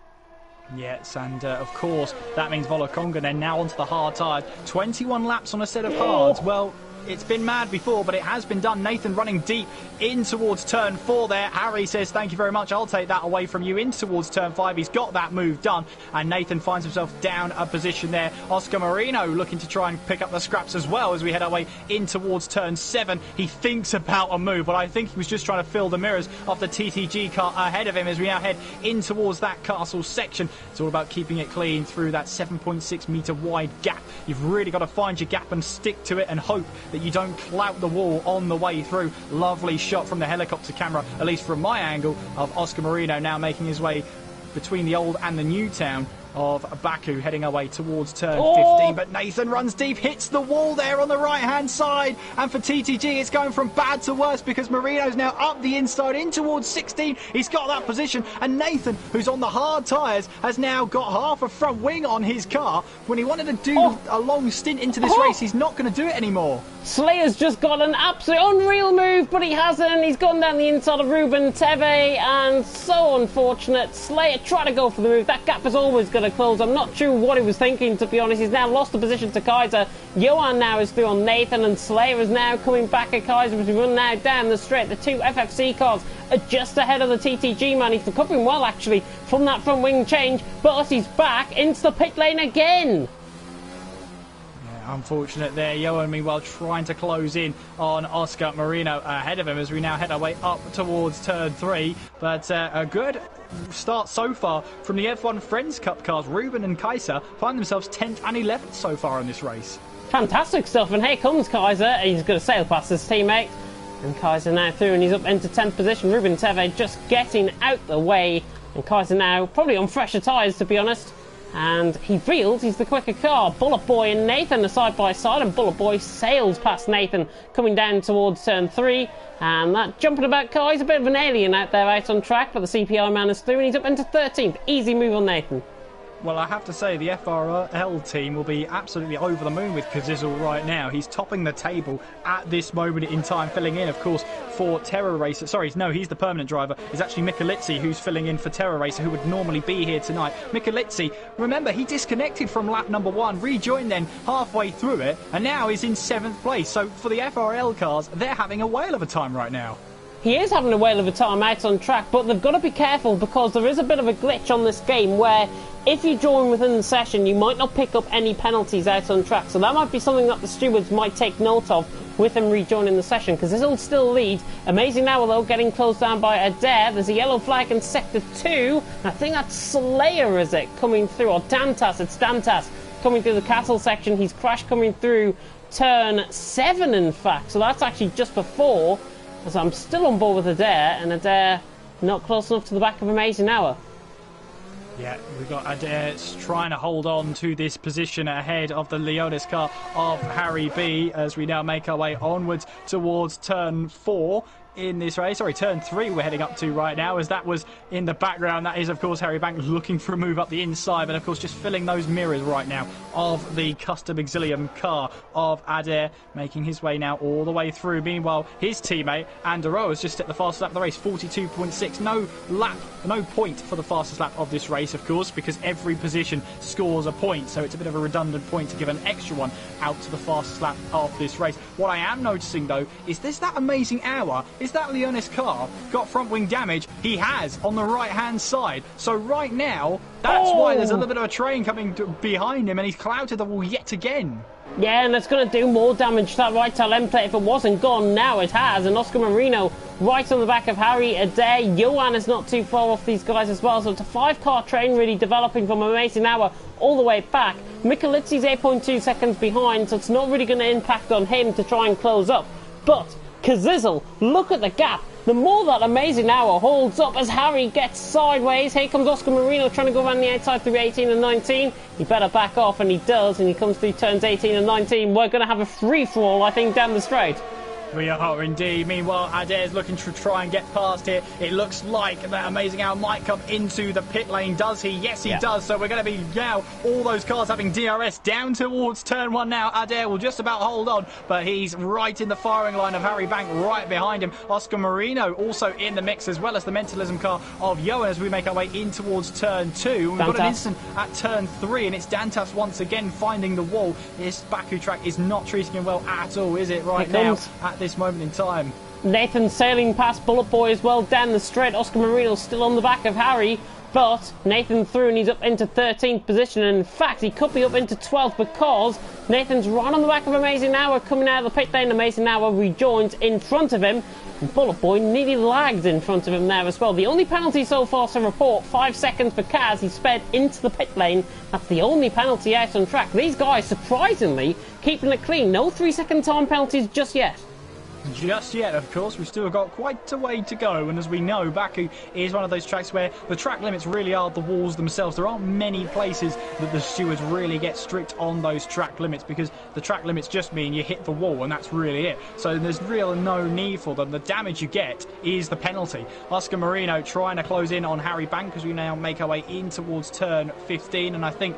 S1: Yes, and of course, that means Volakonga then now onto the hard tyres. 21 laps on a set of hards. Well, it's been mad before, but it has been done. Nathan running deep in towards turn 4 there. Harry says, thank you very much, I'll take that away from you, in towards turn 5. He's got that move done, and Nathan finds himself down a position there. Oscar Marino looking to try and pick up the scraps as well as we head our way in towards turn 7. He thinks about a move, but I think he was just trying to fill the mirrors of the TTG car ahead of him as we now head in towards that castle section. It's all about keeping it clean through that 7.6 metre wide gap. You've really got to find your gap and stick to it and hope that you don't clout the wall on the way through. Lovely shot from the helicopter camera, at least from my angle, of Oscar Marino now making his way between the old and the new town of Baku, heading away towards turn 15. But Nathan runs deep, hits the wall there on the right-hand side. And for TTG, it's going from bad to worse, because Marino's now up the inside in towards 16. He's got that position. And Nathan, who's on the hard tyres, has now got half a front wing on his car. When he wanted to do a long stint into this race, he's not going to do it anymore.
S2: Slayer's just got an absolute unreal move, but he hasn't. He's gone down the inside of Ruben Teve, and so unfortunate. Slayer tried to go for the move. That gap is always going to close. I'm not sure what he was thinking, to be honest. He's now lost the position to Kaiser. Johan now is through on Nathan, and Slayer is now coming back at Kaiser as we run now down the straight. The two FFC cars are just ahead of the TTG man. He's recovering well, actually, from that front wing change, but he's back into the pit lane again.
S1: Unfortunate there. Johan, meanwhile, trying to close in on Oscar Marino ahead of him as we now head our way up towards turn 3. But a good start so far from the F1 Friends Cup cars. Ruben and Kaiser find themselves 10th and 11th so far in this race.
S2: Fantastic stuff. And here comes Kaiser. He's going to sail past his teammate. And Kaiser now through, and he's up into 10th position. Ruben Teve just getting out the way. And Kaiser now probably on fresher tyres, to be honest. And he feels he's the quicker car. Bullet Boy and Nathan are side by side, and Bullet Boy sails past Nathan coming down towards turn 3. And that jumping about car is a bit of an alien out there out on track, but the CPI man is through, and he's up into 13th. Easy move on Nathan.
S1: Well, I have to say, the FRL team will be absolutely over the moon with Kazizel right now. He's topping the table at this moment in time, filling in, of course, for Terror Racer. Sorry, no, he's the permanent driver. It's actually Mikalitsi who's filling in for Terror Racer, who would normally be here tonight. Mikalitsi, remember, he disconnected from lap number 1, rejoined then halfway through it, and now is in 7th place. So for the FRL cars, they're having a whale of a time right now.
S2: He is having a whale of a time out on track, but they've got to be careful, because there is a bit of a glitch on this game where if you join within the session, you might not pick up any penalties out on track. So that might be something that the stewards might take note of with him rejoining the session, because this will still lead. Amazing now, though, getting closed down by Adair. There's a yellow flag in sector 2. I think that's Slayer, is it, coming through? Or Dantas, it's Dantas coming through the castle section. He's crashed coming through turn 7, in fact. So that's actually just before. So I'm still on board with Adair, and Adair not close enough to the back of Amazing Hour.
S1: Yeah, we've got Adair trying to hold on to this position ahead of the Leonis car of Harry B as we now make our way onwards towards turn 4 in this race. Sorry, turn 3 we're heading up to right now, as that was in the background. That is, of course, Harry Bank looking for a move up the inside, but of course just filling those mirrors right now of the custom Exilium car of Adair, making his way now all the way through. Meanwhile, his teammate Andero has just set the fastest lap of the race, 42.6. No point for the fastest lap of this race, of course, because every position scores a point, so it's a bit of a redundant point to give an extra one out to the fastest lap of this race. What I am noticing, though, is there's that Amazing Hour. Is that Leonis car got front wing damage? He has, on the right hand side. So right now, that's why there's a little bit of a train coming behind him, and he's clouted the wall yet again.
S2: Yeah, and it's going to do more damage to that right tail end plate if it wasn't gone. Now it has, and Oscar Marino right on the back of Harry Adair. Johan is not too far off these guys as well, so it's a 5-car train really developing from Amazing Hour all the way back. Michalitzi's 8.2 seconds behind, so it's not really going to impact on him to try and close up. But Kazizel, look at the gap. The more that Amazing Hour holds up as Harry gets sideways. Here comes Oscar Marino trying to go around the outside through 18 and 19. He better back off, and he does, and he comes through turns 18 and 19. We're going to have a free-for-all, I think, down the straight.
S1: We are indeed. Meanwhile, Adair's looking to try and get past here. It looks like that Amazing Hour might come into the pit lane. Does he? Yes, he does. So we're going to be now all those cars having DRS down towards turn 1 now. Adair will just about hold on, but he's right in the firing line of Harry Bank right behind him. Oscar Marino also in the mix, as well as the Mentalism car of Johan as we make our way in towards turn 2. We've got an instant at turn 3, and it's Dantas once again finding the wall. This Baku track is not treating him well at all, is it, right now at this moment in time?
S2: Nathan sailing past Bullet Boy as well down the straight. Oscar Marino still on the back of Harry, but Nathan through and he's up into 13th position. And in fact, he could be up into 12th because Nathan's right on the back of Amazing Hour coming out of the pit lane. Amazing Hour rejoins in front of him. And Bullet Boy nearly lagged in front of him there as well. The only penalty so far to report, 5 seconds for Kaz. He sped into the pit lane. That's the only penalty out on track. These guys, surprisingly, keeping it clean. No 3-second time penalties just yet.
S1: Just yet, of course. We've still got quite a way to go, and as we know, Baku is one of those tracks where the track limits really are the walls themselves. There aren't many places that the stewards really get strict on those track limits, because the track limits just mean you hit the wall and that's really it. So there's really no need for them. The damage you get is the penalty. Oscar Marino trying to close in on Harry Bank as we now make our way in towards turn 15, and I think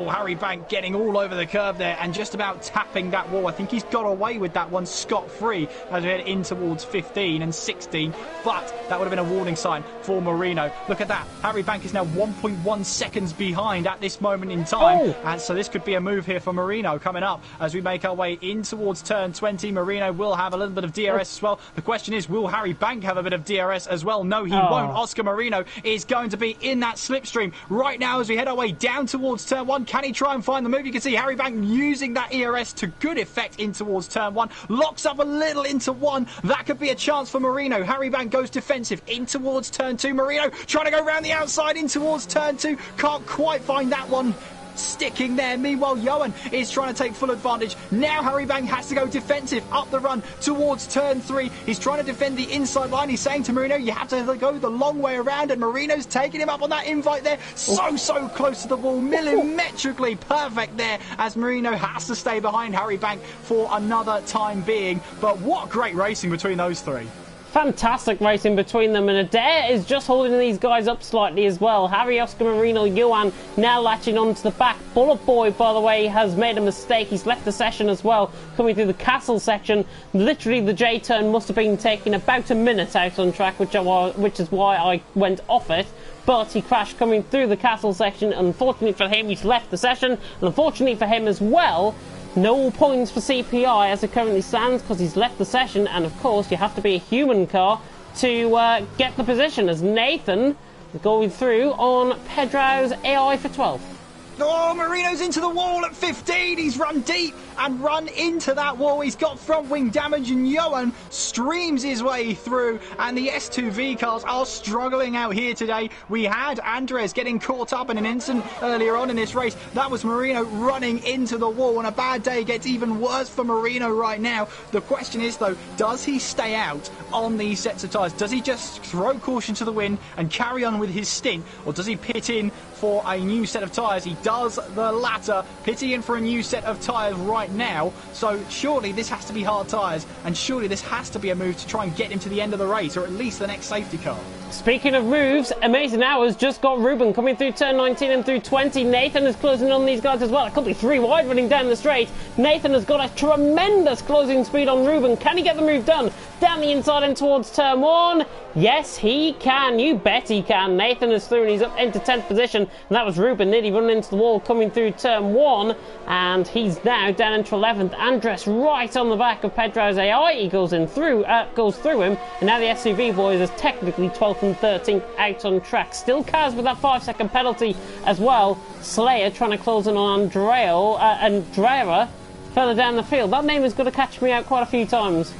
S1: Harry Bank getting all over the curve there and just about tapping that wall. I think he's got away with that one scot-free as we head in towards 15 and 16, but that would have been a warning sign for Marino. Look at that. Harry Bank is now 1.1 seconds behind at this moment in time, and so this could be a move here for Marino coming up as we make our way in towards turn 20. Marino will have a little bit of DRS as well. The question is, will Harry Bank have a bit of DRS as well? No, he won't. Oscar Marino is going to be in that slipstream right now as we head our way down towards turn 1. Can he try and find the move? You can see Harry Bank using that ERS to good effect in towards turn 1. Locks up a little into 1. That could be a chance for Marino. Harry Bank goes defensive in towards turn 2. Marino trying to go around the outside in towards turn 2. Can't quite find that one. Sticking there. Meanwhile, Johan is trying to take full advantage. Now Harry Bank has to go defensive up the run towards turn 3. He's trying to defend the inside line. He's saying to Marino, you have to go the long way around, and Marino's taking him up on that invite there. So close to the wall. Millimetrically perfect there as Marino has to stay behind Harry Bank for another time being. But what great racing between those three.
S2: Fantastic racing between them, and Adair is just holding these guys up slightly as well. Harry, Oscar Marino, Johan now latching onto the back. Bullet Boy, by the way, has made a mistake. He's left the session as well, coming through the castle section. Literally, the J turn must have been taking about a minute out on track, which is why I went off it. But he crashed coming through the castle section. Unfortunately for him, he's left the session, and unfortunately for him as well, no points for CPI as it currently stands because he's left the session, and of course you have to be a human car to get the position as Nathan going through on Pedro's AI for 12.
S1: Oh, Marino's into the wall at 15. He's run deep and run into that wall. He's got front wing damage, and Johan streams his way through. And the S2V cars are struggling out here today. We had Andres getting caught up in an incident earlier on in this race. That was Marino running into the wall, and a bad day gets even worse for Marino right now. The question is, though, does he stay out on these sets of tyres? Does he just throw caution to the wind and carry on with his stint, or does he pit in for a new set of tyres? He does the latter, pitting in for a new set of tyres right now. So surely this has to be hard tyres, and surely this has to be a move to try and get him to the end of the race, or at least the next safety car.
S2: Speaking of moves, Amazing Hours just got Ruben coming through turn 19 and through 20. Nathan is closing on these guys as well. It could be 3 wide running down the straight. Nathan has got a tremendous closing speed on Ruben. Can he get the move done? Down the inside and towards turn 1. Yes, he can. You bet he can. Nathan is through and he's up into 10th position. And that was Ruben nearly running into the wall coming through turn 1. And he's now down into 11th. Andres right on the back of Pedro's AI. He goes through him. And now the SUV boys is technically 12th and 13th out on track. Still Kaz with that 5-second penalty as well. Slayer trying to close in on Andrea further down the field. That name is going to catch me out quite a few times.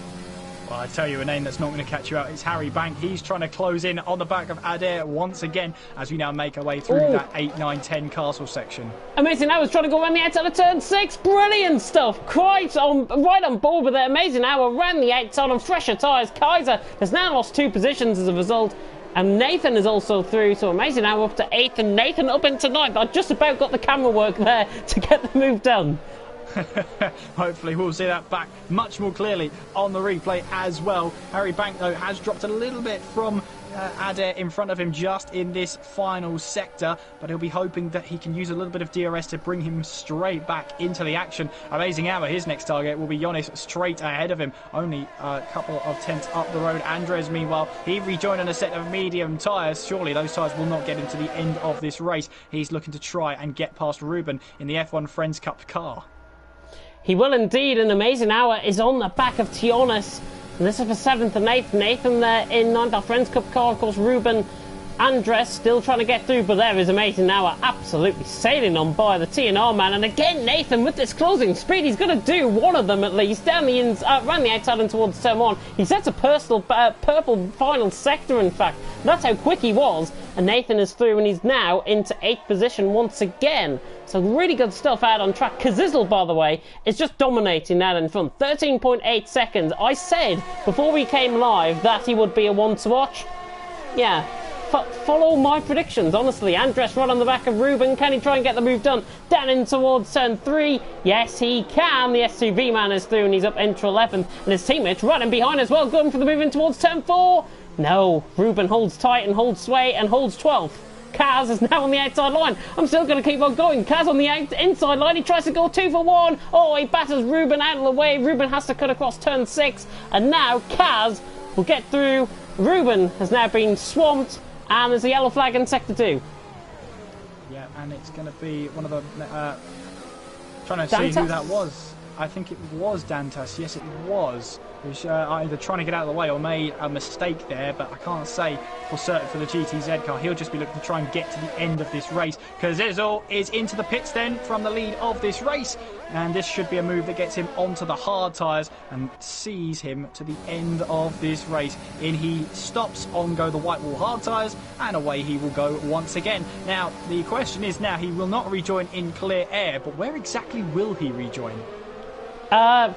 S1: Well, I tell you a name that's not going to catch you out. It's Harry Bank. He's trying to close in on the back of Adair once again as we now make our way through that 8, 9, 10 castle section.
S2: Amazing Hour's trying to go around the outside of turn 6. Brilliant stuff. Right on board with it. Amazing Hour around the outside on fresher tyres. Kaiser has now lost 2 positions as a result. And Nathan is also through, so Amazing Hour up to 8th and Nathan up into 9th. I just about got the camera work there to get the move done.
S1: Hopefully we'll see that back much more clearly on the replay as well. Harry Bank, though, has dropped a little bit from Adair in front of him just in this final sector, but he'll be hoping that he can use a little bit of DRS to bring him straight back into the action. Amazing Hour, his next target will be Yonis straight ahead of him, only a couple of tenths up the road. Andres, meanwhile, he rejoined on a set of medium tyres. Surely those tyres will not get him to the end of this race. He's looking to try and get past Ruben in the F1 Friends Cup car.
S2: He will indeed. An Amazing Hour is on the back of Tionis. And this is for 7th and 8th. Nathan there in 9th. Our Friends Cup car, of course, Ruben, Andres still trying to get through, but there is Amazing Hour absolutely sailing on by the TNR man. And again, Nathan with this closing speed, he's going to do one of them at least down the around the outside and towards turn 1. He sets a personal purple final sector, in fact. That's how quick he was. And Nathan is through and he's now into 8th position once again. So really good stuff out on track. Kazizel, by the way, is just dominating that in front. 13.8 seconds. I said before we came live that he would be a one to watch. Yeah. Follow my predictions, honestly. Andres right on the back of Ruben. Can he try and get the move done? Down in towards turn 3. Yes, he can. The SUV man is through and he's up into 11th. And his teammates running behind as well, going for the move in towards turn 4. No, Ruben holds tight and holds sway and holds 12th. Kaz is now on the outside line. I'm still going to keep on going. Kaz on the inside line. He tries to go 2 for 1. Oh, he batters Ruben out of the way. Ruben has to cut across turn 6. And now Kaz will get through. Ruben has now been swamped. And there's a yellow flag in Sector 2.
S1: Yeah, and it's going to be one of the... trying to
S2: Dantas?
S1: see who that was. I think it was Dantas. Yes, it was. He was either trying to get out of the way or made a mistake there, but I can't say for certain for the GTZ car. He'll just be looking to try and get to the end of this race. Kazizel is into the pits then from the lead of this race. And this should be a move that gets him onto the hard tyres and sees him to the end of this race. In he stops, on go the white wall hard tyres, and away he will go once again. Now, the question is now, he will not rejoin in clear air, but where exactly will he rejoin?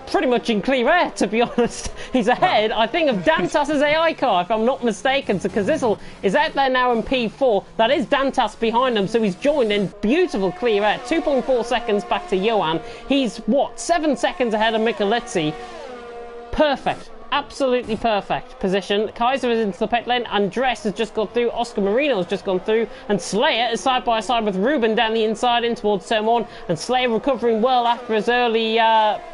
S2: Pretty much in clear air, to be honest. He's ahead, I think, of Dantas's AI car, if I'm not mistaken. So Kazizel is out there now in P4. That is Dantas behind him, so he's joined in beautiful clear air. 2.4 seconds back to Johan. He's, 7 seconds ahead of Michalizzi. Perfect. Absolutely perfect position. Kaiser is into the pit lane. Andres has just got through. Oscar Marino has just gone through. And Slayer is side by side with Ruben down the inside in towards turn 1. And Slayer recovering well after his early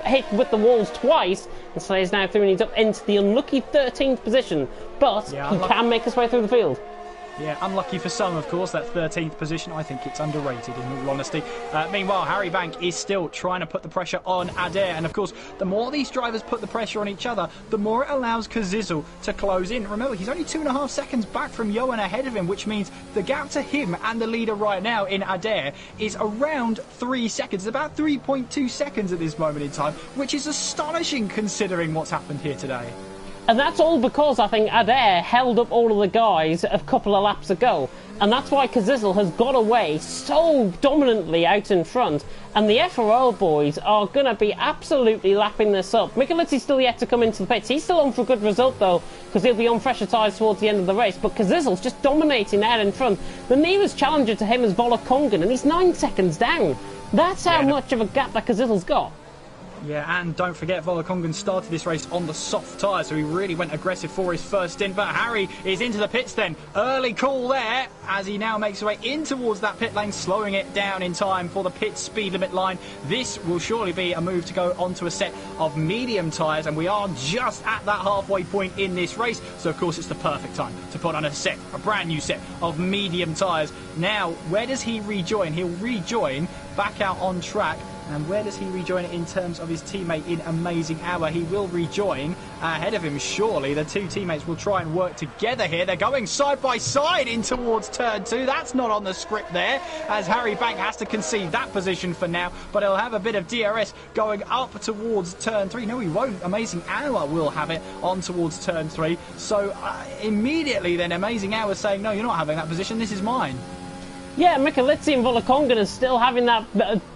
S2: hit with the walls twice. And Slayer's now through and he's up into the unlucky 13th position. But he can make his way through the field.
S1: Yeah, unlucky for some, of course, that 13th position. I think it's underrated, in all honesty. Meanwhile, Harry Bank is still trying to put the pressure on Adair. And, of course, the more these drivers put the pressure on each other, the more it allows Kazizel to close in. Remember, he's only 2.5 seconds back from Johan ahead of him, which means the gap to him and the leader right now in Adair is around 3 seconds. It's about 3.2 seconds at this moment in time, which is astonishing considering what's happened here today.
S2: And that's all because I think Adair held up all of the guys a couple of laps ago. And that's why Kazizel has got away so dominantly out in front. And the FRL boys are going to be absolutely lapping this up. Michalizzi's still yet to come into the pits. He's still on for a good result, though, because he'll be on fresher tyres towards the end of the race. But Kazizel's just dominating out in front. The nearest challenger to him is Volokongan, and he's 9 seconds down. That's how much of a gap that Kazizel's got.
S1: Yeah, and don't forget, Volokongan started this race on the soft tyre, so he really went aggressive for his first stint. But Harry is into the pits then. Early call there, as he now makes his way in towards that pit lane, slowing it down in time for the pit speed limit line. This will surely be a move to go onto a set of medium tyres, and we are just at that halfway point in this race. So, of course, it's the perfect time to put on a brand new set of medium tyres. Now, where does he rejoin? He'll rejoin back out on track And where does he rejoin in terms of his teammate in Amazing Hour? He will rejoin ahead of him, surely. The two teammates will try and work together here. They're going side by side in towards turn 2. That's not on the script there, as Harry Bank has to concede that position for now. But he'll have a bit of DRS going up towards turn 3. No, he won't. Amazing Hour will have it on towards turn 3. So immediately then Amazing Hour saying, no, you're not having that position. This is mine.
S2: Yeah, Michelitti and Volokongan are still having that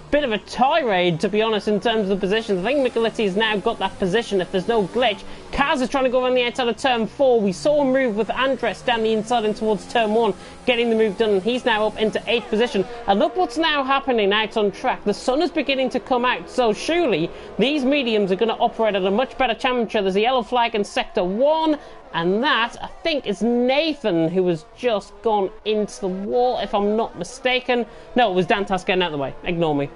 S2: bit of a tirade, to be honest, in terms of the positions. I think Michelitti has now got that position if there's no glitch. Kaz is trying to go around the outside of turn 4. We saw him move with Andres down the inside and towards turn 1, getting the move done, and he's now up into 8th position. And look what's now happening out on track. The sun is beginning to come out, so surely these mediums are going to operate at a much better temperature. There's a yellow flag in sector 1, and that, I think, is Nathan, who has just gone into the wall, if I'm not mistaken. No, it was Dantas getting out of the way. Ignore me.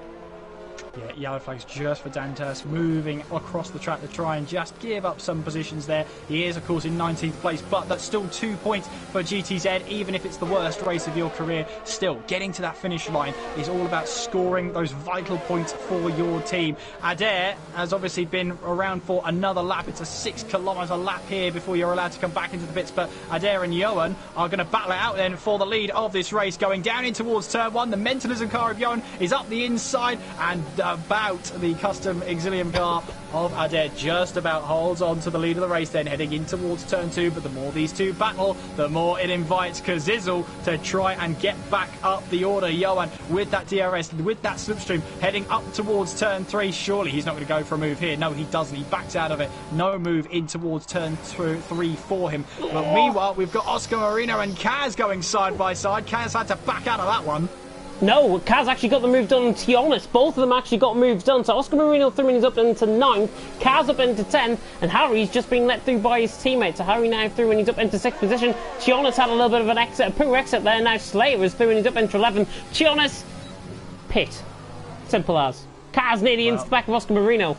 S1: Yeah, yellow flags just for Dantas, moving across the track to try and just give up some positions there. He is, of course, in 19th place, but that's still 2 points for GTZ, even if it's the worst race of your career. Still, getting to that finish line is all about scoring those vital points for your team. Adair has obviously been around for another lap. It's a 6-kilometre lap here before you're allowed to come back into the pits, but Adair and Johan are going to battle it out then for the lead of this race, going down in towards turn 1. The Mentalism car of Johan is up the inside, and about the custom Exilium car of Adair just about holds on to the lead of the race, then heading in towards turn 2. But the more these two battle, the more it invites Kazizel to try and get back up the order. Johan with that DRS, with that slipstream, heading up towards turn 3. Surely he's not going to go for a move here. No, he doesn't. He backs out of it. No move in towards turn 3 for him. But meanwhile, we've got Oscar Marino and Kaz going side by side. Kaz had to back out of that one.
S2: No, Kaz actually got the move done, and to be honest, both of them actually got moves done. So Oscar Marino through up into 9th, Kaz up into 10th, and Harry's just been let through by his teammate. So Harry now through and he's up into 6th position. Tionis had a little bit of an exit, a poor exit there. Now Slayer is through and he's up into 11th. Tionis, pit. Simple as. Kaz nearly into the back of Oscar Marino.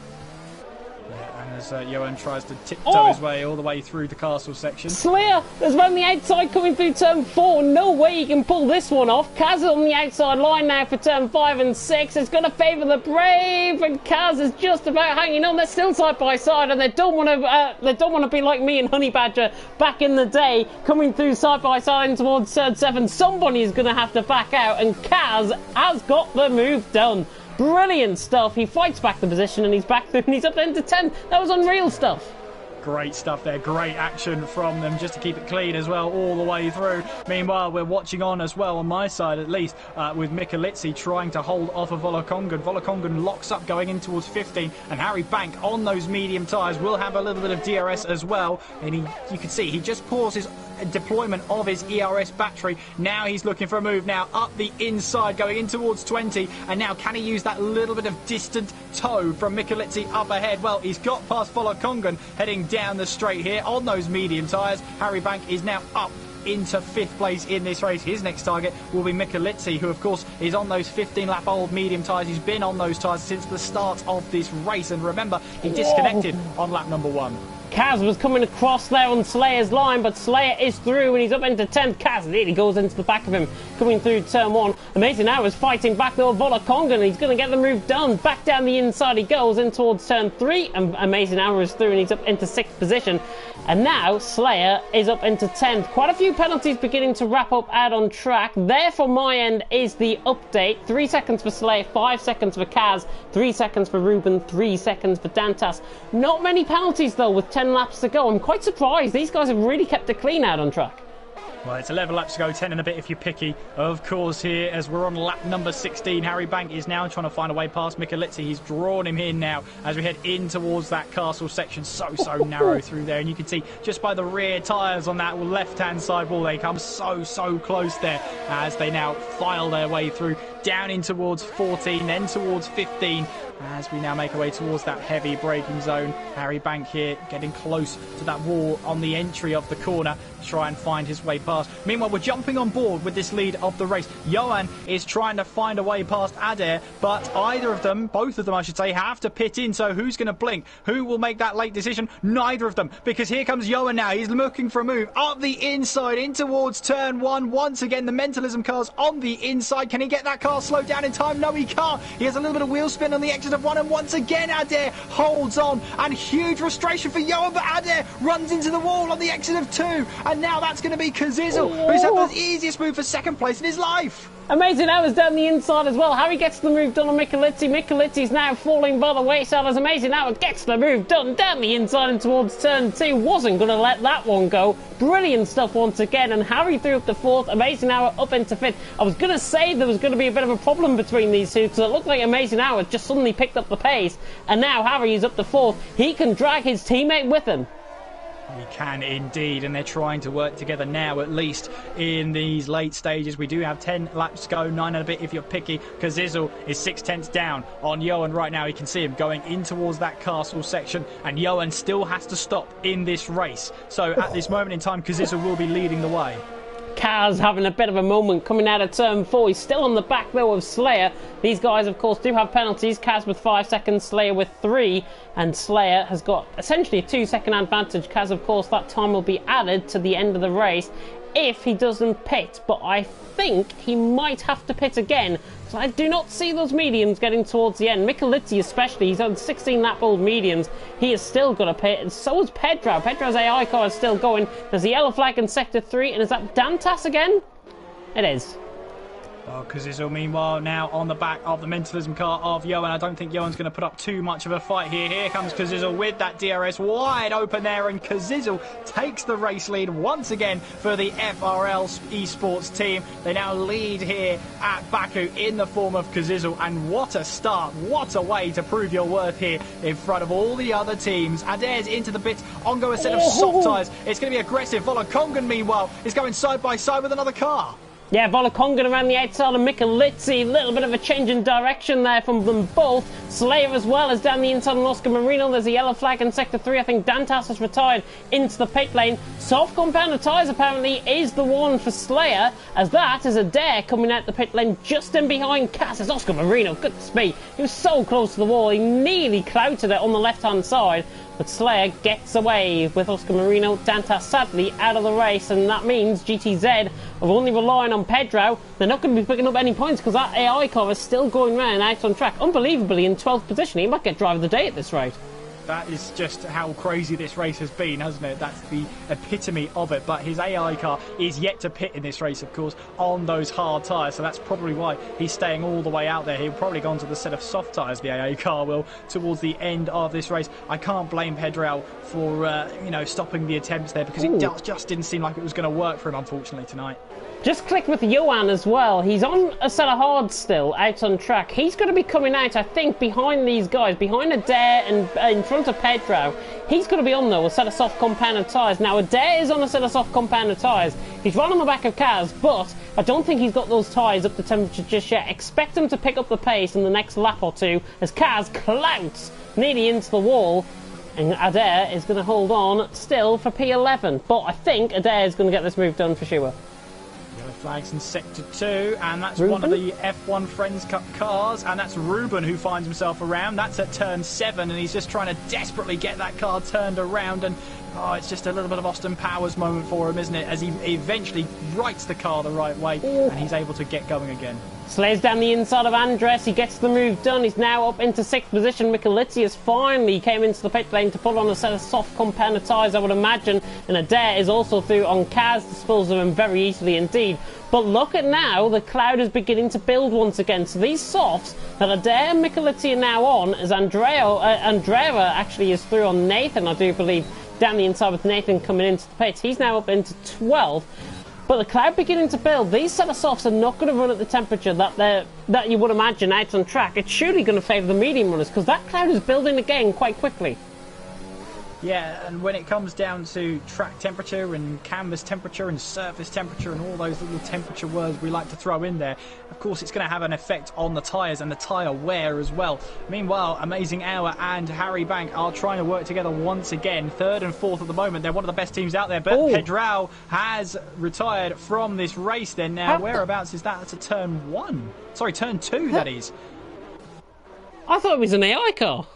S1: As Johan tries to tiptoe his way all the way through the castle section.
S2: Slayer is on the outside coming through turn 4. No way he can pull this one off. Kaz is on the outside line now for turn 5 and 6. It's going to favour the brave, and Kaz is just about hanging on. They're still side by side, and they don't want to be like me and Honey Badger back in the day, coming through side by side towards turn 7. Somebody is going to have to back out, and Kaz has got the move done. Brilliant stuff. He fights back the position and he's back through and he's up into 10. That was unreal stuff.
S1: Great stuff there. Great action from them just to keep it clean as well all the way through. Meanwhile, we're watching on as well, on my side at least, with Michelitti trying to hold off of Volokongan. Volokongan locks up going in towards 15, and Harry Bank on those medium tyres will have a little bit of DRS as well. And you can see he just pauses deployment of his ERS battery. Now he's looking for a move now up the inside going in towards 20, and now can he use that little bit of distant toe from Michelitti up ahead? Well, he's got past Volokongan heading down the straight here on those medium tyres. Harry Bank is now up into 5th place in this race. His next target will be Michelitti, who of course is on those 15-lap old medium tyres. He's been on those tyres since the start of this race, and remember, he disconnected on lap number 1.
S2: Kaz was coming across there on Slayer's line, but Slayer is through and he's up into 10th. Kaz nearly goes into the back of him, coming through turn 1. Amazing Hour is fighting back though, Volokongan. He's going to get the move done. Back down the inside he goes in towards turn 3, and Amazing Hour is through and he's up into 6th position. And now Slayer is up into 10th. Quite a few penalties beginning to wrap up out on track. There from my end is the update. 3 seconds for Slayer, 5 seconds for Kaz, 3 seconds for Ruben, 3 seconds for Dantas. Not many penalties though with 10 laps to go. I'm quite surprised. These guys have really kept it clean out on track.
S1: Well, it's 11 laps to go, 10 and a bit if you're picky. Of course, here, as we're on lap number 16, Harry Bank is now trying to find a way past Michelitti. He's drawn him in now as we head in towards that castle section. So narrow through there. And you can see just by the rear tyres on that left-hand side wall, they come so close there as they now file their way through down in towards 14, then towards 15. As we now make our way towards that heavy braking zone, Harry Bank here getting close to that wall on the entry of the corner to try and find his way past. Meanwhile, we're jumping on board with this lead of the race. Johan is trying to find a way past Adair, but either of them, both of them I should say, have to pit in. So who's going to blink? Who will make that late decision? Neither of them, because here comes Johan now. He's looking for a move up the inside in towards turn 1. Once again, the Mentalism car's on the inside. Can he get that car car slow down in time? No, he can't. He has a little bit of wheel spin on the exit of 1, and once again Adair holds on, and huge frustration for Johan, but Adair runs into the wall on the exit of 2, and now that's going to be Kazizel, who's had the easiest move for second place in his life.
S2: Amazing hours down the inside as well. Harry gets the move done on Micheletti. Micheletti now falling by the wayside as Amazing Hour gets the move done down the inside and towards turn 2. Wasn't going to let that one go. Brilliant stuff once again. And Harry threw up the 4th. Amazing Hour up into 5th. I was going to say there was going to be a bit of a problem between these two because it looked like Amazing Hour just suddenly picked up the pace. And now Harry is up to 4th. He can drag his teammate with him.
S1: We can indeed, and they're trying to work together now, at least in these late stages. We do have 10 laps to go, 9 and a bit if you're picky. Kazizel is 6/10 down on Johan right now. You can see him going in towards that castle section, and Johan still has to stop in this race. So at this moment in time, Kazizel will be leading the way.
S2: Kaz having a bit of a moment coming out of turn 4. He's still on the back though of Slayer. These guys of course do have penalties. Kaz with 5 seconds, Slayer with 3, and Slayer has got essentially a 2-second advantage. Kaz of course that time will be added to the end of the race if he doesn't pit, but I think he might have to pit again. So I do not see those mediums getting towards the end. Micheletti especially, he's on 16 lap old mediums. He has still got a pit, and so is Pedro. Pedro's AI car is still going. There's a yellow flag in sector 3, and is that Dantas again? It is.
S1: Oh, Kazizel, meanwhile, now on the back of the Mentalism car of Johan. I don't think Johan's going to put up too much of a fight here. Here comes Kazizel with that DRS wide open there, and Kazizel takes the race lead once again for the FRL eSports team. They now lead here at Baku in the form of Kazizel, and what a start. What a way to prove your worth here in front of all the other teams. Adair's into the bits. Ongo a set of soft tyres. It's going to be aggressive. Volokongan, meanwhile, is going side by side with another car.
S2: Yeah, Volokongan around the outside of Micheletti. A little bit of a change in direction there from them both. Slayer as well as down the inside on Oscar Marino. There's a yellow flag in sector 3. I think Dantas has retired into the pit lane. Soft compounded tyres apparently is the one for Slayer, as that is Adair coming out the pit lane just in behind Cass. It's Oscar Marino. Goodness me. He was so close to the wall. He nearly clouted it on the left-hand side. But Slayer gets away with Oscar Marino. Dantas sadly out of the race, and that means GTZ are only relying on Pedro. They're not going to be picking up any points because that AI car is still going round out on track. Unbelievably in 12th position. He might get driver of the day at this rate.
S1: That is just how crazy this race has been, hasn't it? That's the epitome of it. But his AI car is yet to pit in this race, of course, on those hard tyres. So that's probably why he's staying all the way out there. He'll probably go onto the set of soft tyres, the AI car will, towards the end of this race. I can't blame Pedro for, stopping the attempts there, because it just didn't seem like it was going to work for him, unfortunately, tonight.
S2: Just click with Johan as well. He's on a set of hards still, out on track. He's going to be coming out, I think, behind these guys, behind Adair and in front of Pedro. He's going to be on, though, a set of soft compounded tyres. Now, Adair is on a set of soft compounded tyres. He's run on the back of Kaz, but I don't think he's got those tyres up to temperature just yet. Expect him to pick up the pace in the next lap or two as Kaz clouts nearly into the wall. And Adair is going to hold on still for P11. But I think Adair is going to get this move done for sure.
S1: Flags in sector 2, and that's
S2: Ruben?
S1: one of the F1 Friends Cup cars, and that's Ruben who finds himself around. That's at turn 7, and he's just trying to desperately get that car turned around, and it's just a little bit of Austin Powers moment for him, isn't it, as he eventually rights the car the right way. And he's able to get going again.
S2: Slays down the inside of Andres. He gets the move done. He's now up into 6th position. Micheletti has finally came into the pit lane to put on a set of soft compounded tyres, I would imagine. And Adair is also through on Kaz, disposes of him very easily indeed. But look at now, the cloud is beginning to build once again. So these softs that Adair and Micheletti are now on, as Andrea actually is through on Nathan, I do believe, down the inside with Nathan coming into the pits. He's now up into 12th. But the cloud beginning to build. These set of softs are not going to run at the temperature that you would imagine out on track. It's surely going to favour the medium runners because that cloud is building again quite quickly.
S1: Yeah, and when it comes down to track temperature and canvas temperature and surface temperature and all those little temperature words we like to throw in there, of course it's going to have an effect on the tyres and the tyre wear as well. Meanwhile, Amazing Hour and Harry Bank are trying to work together once again. 3rd and 4th at the moment. They're one of the best teams out there, but Pedro has retired from this race then. Now, whereabouts is that? That's a turn 1. Sorry, turn 2, that is.
S2: I thought it was an AI car.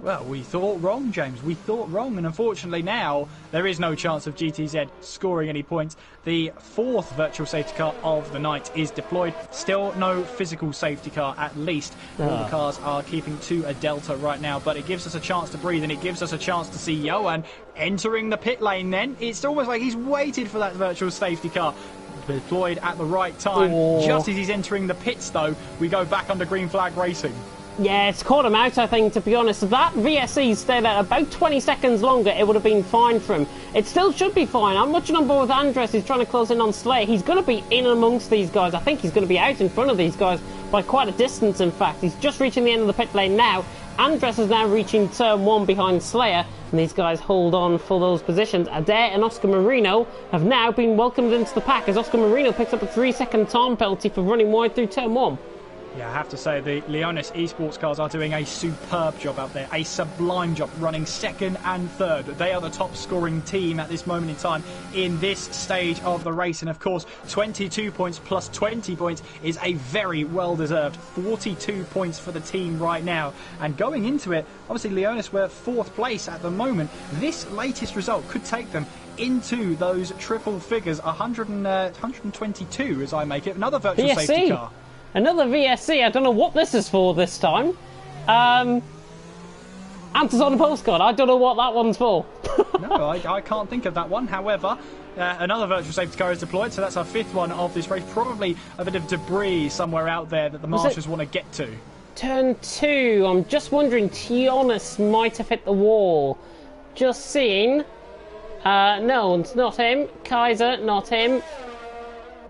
S1: Well, we thought wrong, James. We thought wrong, and unfortunately now there is no chance of GTZ scoring any points. The fourth virtual safety car of the night is deployed. Still no physical safety car, at least. All the cars are keeping to a delta right now, but it gives us a chance to breathe, and it gives us a chance to see Johan entering the pit lane then. It's almost like he's waited for that virtual safety car. Deployed at the right time. Just as he's entering the pits, though, we go back under green flag racing.
S2: Yeah, it's caught him out, I think, to be honest. If that VSE stayed out about 20 seconds longer, it would have been fine for him. It still should be fine. I'm watching on board with Andres. He's trying to close in on Slayer. He's going to be in amongst these guys. I think he's going to be out in front of these guys by quite a distance, in fact. He's just reaching the end of the pit lane now. Andres is now reaching turn 1 behind Slayer, and these guys hold on for those positions. Adair and Oscar Marino have now been welcomed into the pack as Oscar Marino picks up a 3-second time penalty for running wide through turn 1.
S1: Yeah, I have to say the Leonis eSports cars are doing a superb job out there, a sublime job, running second and third. They are the top scoring team at this moment in time in this stage of the race, and of course 22 points plus 20 points is a very well deserved 42 points for the team right now. And going into it, obviously Leonis were 4th place at the moment. This latest result could take them into those triple figures, 122 as I make it. Another virtual safety car.
S2: Another VSC. I don't know what this is for this time. Answers on the postcard. I don't know what that one's for.
S1: No, I can't think of that one. However, another virtual safety car is deployed, so that's our 5th one of this race. Probably a bit of debris somewhere out there that the marshals want to get to.
S2: Turn 2. I'm just wondering, Tionis might have hit the wall. Just seeing. No, it's not him. Kaiser, not him.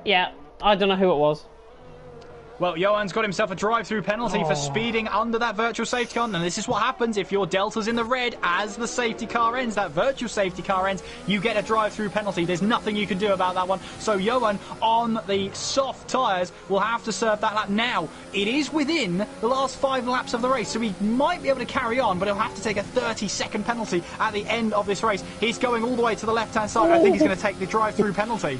S2: Yeah, I don't know who it was.
S1: Well, Johan's got himself a drive-through penalty for speeding under that virtual safety car, and this is what happens if your delta's in the red as the safety car ends, that virtual safety car ends, you get a drive-through penalty. There's nothing you can do about that one. So Johan, on the soft tyres, will have to serve that lap. Now, it is within the last 5 laps of the race, so he might be able to carry on, but he'll have to take a 30-second penalty at the end of this race. He's going all the way to the left-hand side. I think he's going to take the drive-through penalty.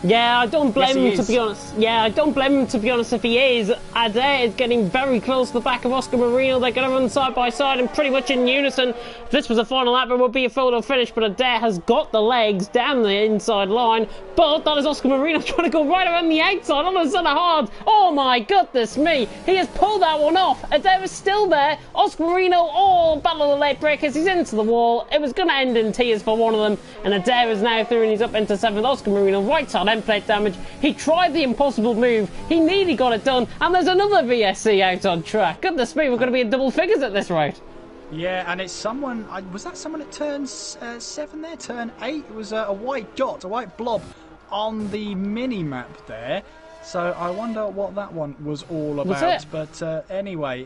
S2: Yeah, I don't blame him, to be honest. Yeah, I don't blame him, to be honest, if he is. Adair is getting very close to the back of Oscar Marino. They're going to run side by side and pretty much in unison. If this was a final lap, it would be a photo finish, but Adair has got the legs down the inside line. But that is Oscar Marino trying to go right around the outside on the centre hard. Oh my goodness me. He has pulled that one off. Adair is still there. Oscar Marino, battle of the late breakers. He's into the wall. It was going to end in tears for one of them. And Adair is now through and he's up into 7th. Oscar Marino right side end plate damage. He tried the impossible move. He nearly got it done. And there's another VSC out on track. Goodness me, we're going to be in double figures at this rate.
S1: Yeah, and it's someone... was that someone at turn 7 there? Turn 8? It was a white dot, a white blob on the mini-map there. So I wonder what that one was all about. But anyway,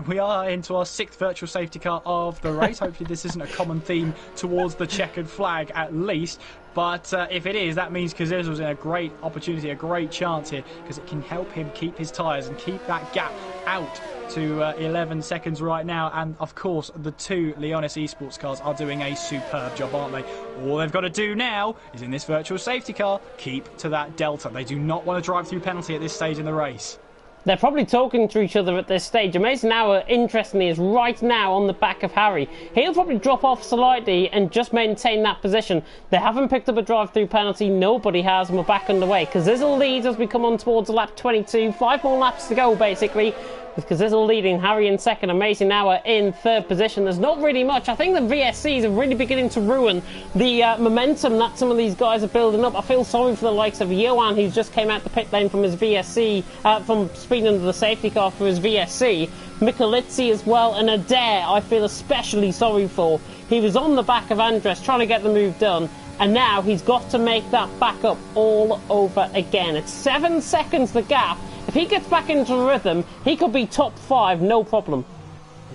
S1: we are into our 6th virtual safety car of the race. Hopefully this isn't a common theme towards the checkered flag at least. But if it is, that means Kazizel's in a great opportunity, a great chance here, because it can help him keep his tyres and keep that gap out to 11 seconds right now. And of course, the 2 Leonis eSports cars are doing a superb job, aren't they? All they've got to do now is, in this virtual safety car, keep to that delta. They do not want to drive through penalty at this stage in the race.
S2: They're probably talking to each other at this stage. Amazing Hour, interestingly, is right now on the back of Harry. He'll probably drop off slightly and just maintain that position. They haven't picked up a drive-through penalty. Nobody has, and we're back underway. Kazizel leads as we come on towards lap 22. 5 more laps to go, basically, with Kazizel leading, Harry in 2nd, Amazing Hour in 3rd position. There's not really much. I think the VSCs are really beginning to ruin the momentum that some of these guys are building up. I feel sorry for the likes of Johan, who's just came out the pit lane from his VSC, from speeding under the safety car for his VSC. Michalitzi as well, and Adair I feel especially sorry for. He was on the back of Andres trying to get the move done, and now he's got to make that back up all over again. It's 7 seconds the gap. If he gets back into rhythm, he could be top 5, no problem.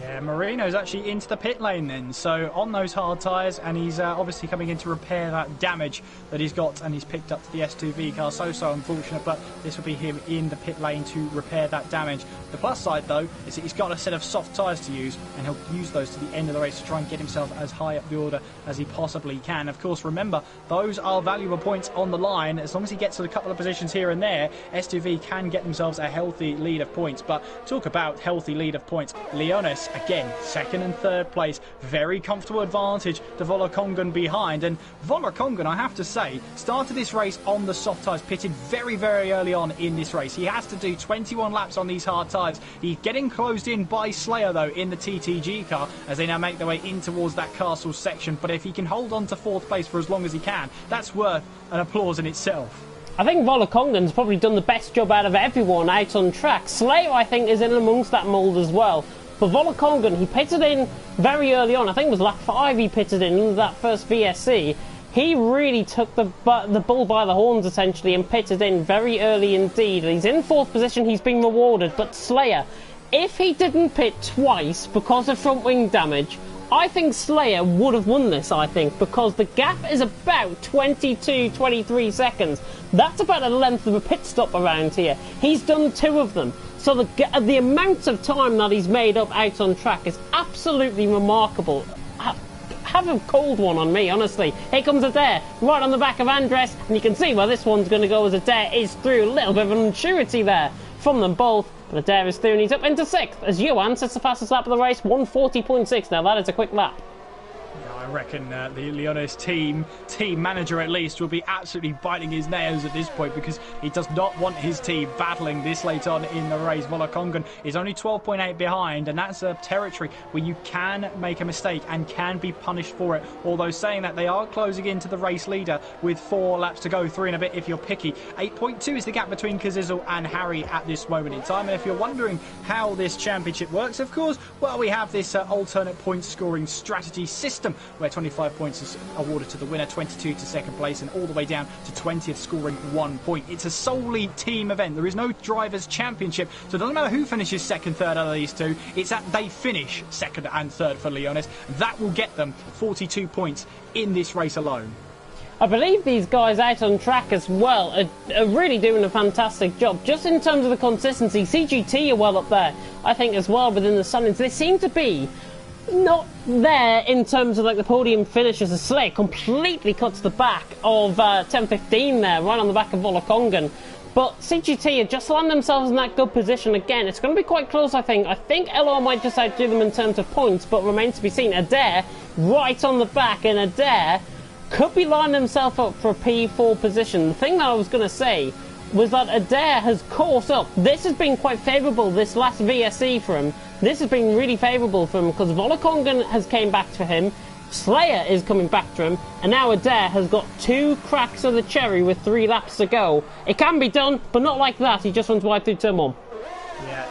S1: Yeah, Marino's actually into the pit lane then, so on those hard tyres, and he's obviously coming in to repair that damage that he's got, and he's picked up to the S2V car. So unfortunate, but this will be him in the pit lane to repair that damage. The plus side, though, is that he's got a set of soft tyres to use, and he'll use those to the end of the race to try and get himself as high up the order as he possibly can. Of course, remember, those are valuable points on the line. As long as he gets to a couple of positions here and there, S2V can get themselves a healthy lead of points. But talk about healthy lead of points. Leonis race. Again, second and third place. Very comfortable advantage to Volokongan behind. And Volokongan, I have to say, started this race on the soft tyres, pitted very, very early on in this race. He has to do 21 laps on these hard tyres. He's getting closed in by Slayer, though, in the TTG car as they now make their way in towards that castle section. But if he can hold on to fourth place for as long as he can, that's worth an applause in itself.
S2: I think Volokongan's probably done the best job out of everyone out on track. Slayer, I think, is in amongst that mould as well. But Volokongan, he pitted in very early on. I think it was lap 5 he pitted in that first VSC. He really took the bull by the horns, essentially, and pitted in very early indeed. He's in fourth position, he's been rewarded. But Slayer, if he didn't pit twice because of front wing damage, I think Slayer would have won this, I think, because the gap is about 22, 23 seconds. That's about the length of a pit stop around here. He's done 2 of them. So the amount of time that he's made up out on track is absolutely remarkable. Have a cold one on me, honestly. Here comes Adair, right on the back of Andres, and you can see where this one's going to go as Adair is through. A little bit of an unsurety there from them both. But Adair is through and he's up into 6th as Johan sets the fastest lap of the race, 1:40.6. Now that is a quick lap.
S1: I reckon the Leones team manager at least will be absolutely biting his nails at this point because he does not want his team battling this late on in the race. Volokongan is only 12.8 behind, and that's a territory where you can make a mistake and can be punished for it. Although saying that, they are closing into the race leader with 4 laps to go, 3 and a bit if you're picky. 8.2 is the gap between Kazizel and Harry at this moment in time. And if you're wondering how this championship works, of course, well, we have this alternate point scoring strategy system where 25 points is awarded to the winner, 22 to second place, and all the way down to 20th, scoring 1 point. It's a solely team event. There is no drivers' championship, so it doesn't matter who finishes second, third out of these two. It's that they finish second and third for Leones. That will get them 42 points in this race alone.
S2: I believe these guys out on track as well are really doing a fantastic job. Just in terms of the consistency, CGT are well up there, I think, as well within the standings. They seem to be not there in terms of like the podium finishes. The Slayer completely cuts the back of 10-15 there, right on the back of Volokongan. But CGT have just landed themselves in that good position again. It's going to be quite close, I think. I think LR might just outdo them in terms of points, but remains to be seen. Adair right on the back, and Adair could be lining himself up for a P4 position. The thing that I was going to say was that Adair has caught up. This has been quite favourable, this last VSC for him. This has been really favourable for him because Volokongan has came back to him, Slayer is coming back to him, and now Adair has got 2 cracks of the cherry with 3 laps to go. It can be done, but not like that. He just runs wide through turn 1.
S1: Yeah,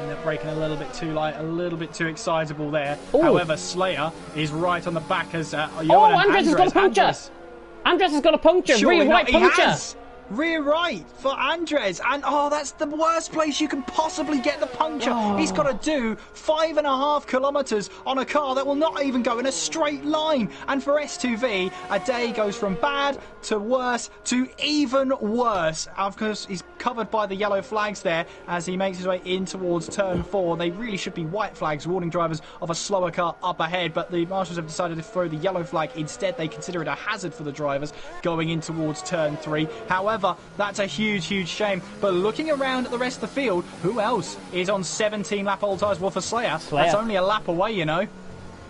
S1: ended up breaking a little bit too light, a little bit too excitable there.
S2: Ooh.
S1: However, Slayer is right on the back as
S2: Andres has got a puncture. Andres has got a puncture. Rear right puncture.
S1: Rear right for Andres, and that's the worst place you can possibly get the puncture. He's got to do 5.5 kilometres on a car that will not even go in a straight line. And for S2V, a day goes from bad to worse to even worse. Of course, he's covered by the yellow flags there as he makes his way in towards turn 4. They really should be white flags warning drivers of a slower car up ahead, but the marshals have decided to throw the yellow flag instead. They consider it a hazard for the drivers going in towards turn 3. However, that's a huge shame. But looking around at the rest of the field, who else is on 17 lap old tyres? Well, for Slayer, that's only a lap away, you know.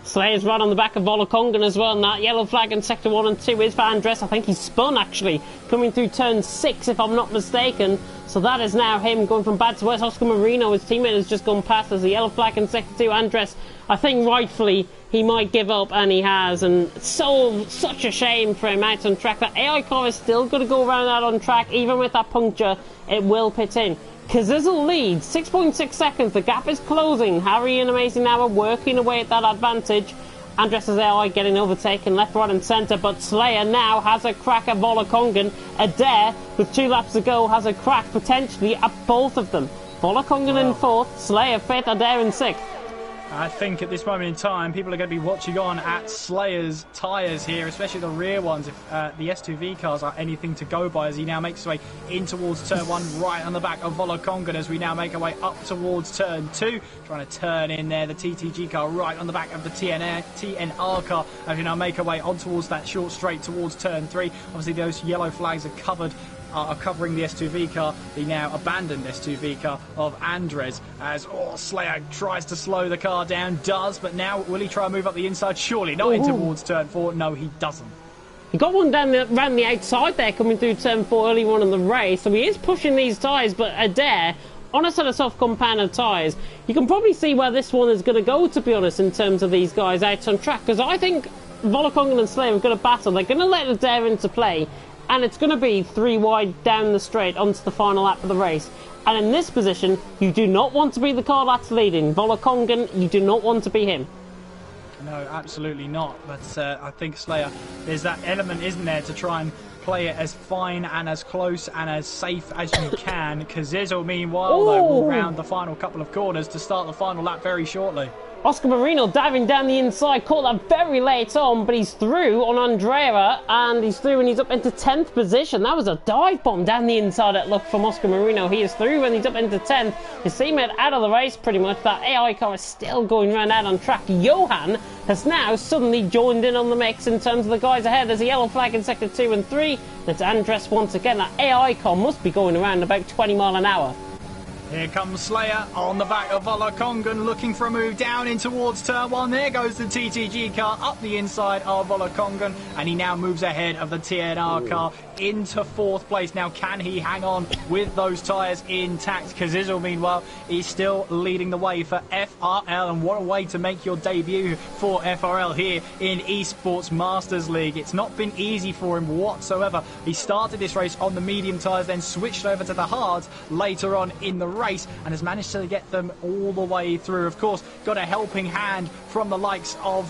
S2: Slayer's right on the back of Volokongan as well, and that yellow flag in sector 1 and 2 is for Andres. I think he's spun, actually, coming through turn 6, if I'm not mistaken. So that is now him going from bad to worse. Oscar Marino, his teammate, has just gone past as the yellow flag in sector 2. Andres, I think rightfully, he might give up, and he has. And such a shame for him out on track. That AI car is still going to go around out on track, even with that puncture, it will pit in. Kazizel leads, 6.6 seconds. The gap is closing. Harry and Amazing now are working away at that advantage. Andres' AI getting overtaken left, right and centre, but Slayer now has a crack at Volokongan. Adair, with 2 laps to go, has a crack potentially at both of them. Volokongan in 4th, Slayer 5th, Adair in 6th.
S1: I think at this moment in time, people are going to be watching on at Slayer's tyres here, especially the rear ones, if the S2V cars are anything to go by, as he now makes his way in towards turn 1, right on the back of Volokongan, as we now make our way up towards turn 2, trying to turn in there, the TTG car right on the back of the TNR car, as we now make our way on towards that short straight towards turn 3. Obviously, those yellow flags are covered are covering the S2V car, the now abandoned S2V car of Andres, as Slayer tries to slow the car down, but now will he try and move up the inside? Surely not in towards turn 4. No, he doesn't.
S2: He got one around the outside there coming through turn 4 early on in the race, so he is pushing these tyres, but Adair, on a set of soft compounded tyres, you can probably see where this one is going to go, to be honest, in terms of these guys out on track, because I think Volokongan and Slayer are going to battle. They're going to let Adair into play, and it's going to be 3 wide down the straight onto the final lap of the race. And in this position, you do not want to be the car that's leading. Volokongan, you do not want to be him.
S1: No, absolutely not. But I think Slayer, there's that element, isn't there, to try and play it as fine and as close and as safe as you can. Kazizel, meanwhile, though, will round the final couple of corners to start the final lap very shortly.
S2: Oscar Marino diving down the inside, caught that very late on, but he's through on Andrea, and he's through and he's up into 10th position. That was a dive bomb down the inside at luck from Oscar Marino. He is through and he's up into 10th. His teammate out of the race pretty much. That AI car is still going round out on track. Johan has now suddenly joined in on the mix in terms of the guys ahead. There's a yellow flag in sector 2 and 3. It's Andres once again. That AI car must be going around about 20 mile an hour.
S1: Here comes Slayer on the back of Volokongan, looking for a move down in towards turn 1. There goes the TTG car up the inside of Volokongan, and he now moves ahead of the TNR car into 4th place. Now, can he hang on with those tyres intact? Kazizel, meanwhile, is still leading the way for FRL, and what a way to make your debut for FRL here in eSports Masters League. It's not been easy for him whatsoever. He started this race on the medium tyres, then switched over to the hards later on in the race, and has managed to get them all the way through. Of course, got a helping hand from the likes of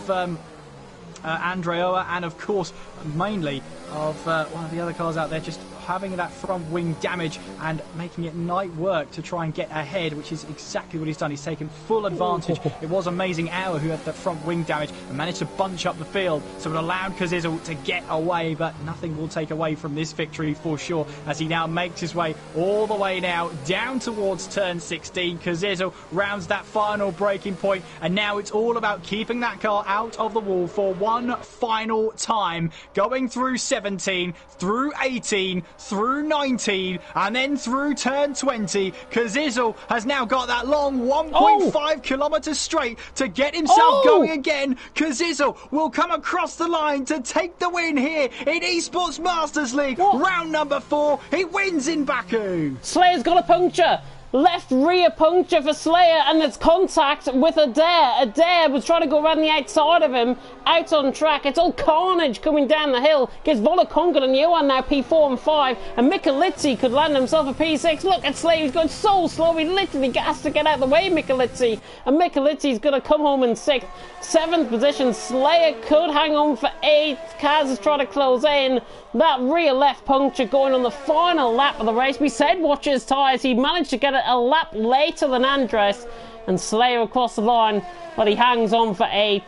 S1: Andreoa, and of course mainly of one of the other cars out there, just having that front wing damage and making it night work to try and get ahead, which is exactly what he's done. He's taken full advantage. It was Amazing Hour who had that front wing damage and managed to bunch up the field, so it allowed Kazizel to get away, but nothing will take away from this victory for sure, as he now makes his way all the way now down towards turn 16. Kazizel rounds that final braking point, and now it's all about keeping that car out of the wall for one final time, going through 17, through 18, through 19, and then through turn 20. Kazizel has now got that long 1.5 kilometres straight to get himself going again. Kazizel will come across the line to take the win here in eSports Masters League. Round number 4. He wins in Baku.
S2: Slayer's got a puncture. Left rear puncture for Slayer, and there's contact with Adair. Adair was trying to go around the outside of him, out on track. It's all carnage coming down the hill. Gives Volokongan and Johan now P4 and 5, and Mikalitsi could land himself a P6. Look at Slayer, he's going so slow, he literally has to get out of the way, Mikalitsi. And Mikalitsi's going to come home in 6th. 7th position, Slayer could hang on for 8th. Kaz is trying to close in. That rear left puncture going on the final lap of the race. We said watch his tyres. He managed to get it a lap later than Andres, and Slayer across the line, but he hangs on for 8th.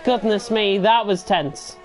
S2: Goodness me, that was tense.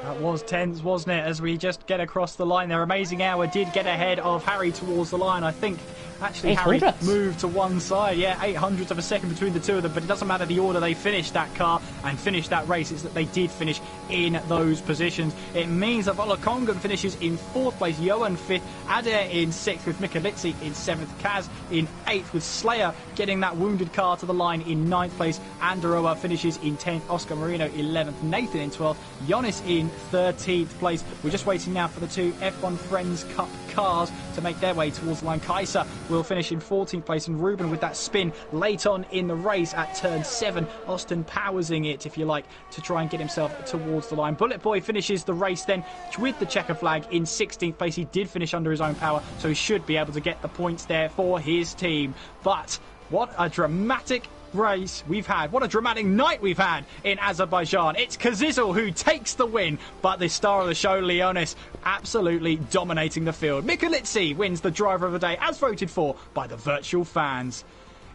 S1: That was tense, wasn't it, as we just get across the line there. Amazing Hour did get ahead of Harry towards the line. I think actually Harry moved to one side. Yeah, 800th of a second between the two of them, but it doesn't matter the order they finished that car and finished that race. It's that they did finish in those positions. It means that Volokongan finishes in 4th place, Johan 5th, Adair in 6th with Mikalitsi in 7th, Kaz in 8th with Slayer getting that wounded car to the line in 9th place. Anderoa finishes in 10th, Oscar Marino 11th, Nathan in 12th, Jonas in 13th place. We're just waiting now for the two F1 Friends Cup cars to make their way towards the line. Kaiser will finish in 14th place, and Ruben with that spin late on in the race at turn 7. Austin powersing it, if you like, to try and get himself towards the line. Bullet Boy finishes the race then with the checker flag in 16th place. He did finish under his own power, so he should be able to get the points there for his team. But what a dramatic race we've had. What a dramatic night we've had in Azerbaijan. It's Kazizel who takes the win, but the star of the show, Leonis, absolutely dominating the field. Mikalitsi wins the driver of the day, as voted for by the virtual fans.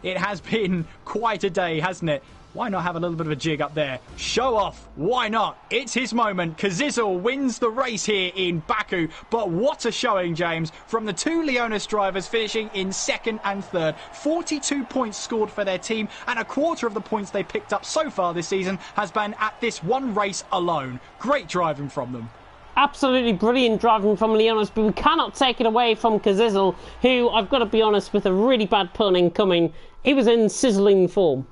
S1: It has been quite a day, hasn't it? Why not have a little bit of a jig up there? Show off. Why not? It's his moment. Kazizel wins the race here in Baku. But what a showing, James, from the two Leonis drivers finishing in 2nd and 3rd. 42 points scored for their team, and a quarter of the points they picked up so far this season has been at this one race alone. Great driving from them.
S2: Absolutely brilliant driving from Leonis, but we cannot take it away from Kazizel, who, I've got to be honest, with a really bad pun incoming, he was in sizzling form.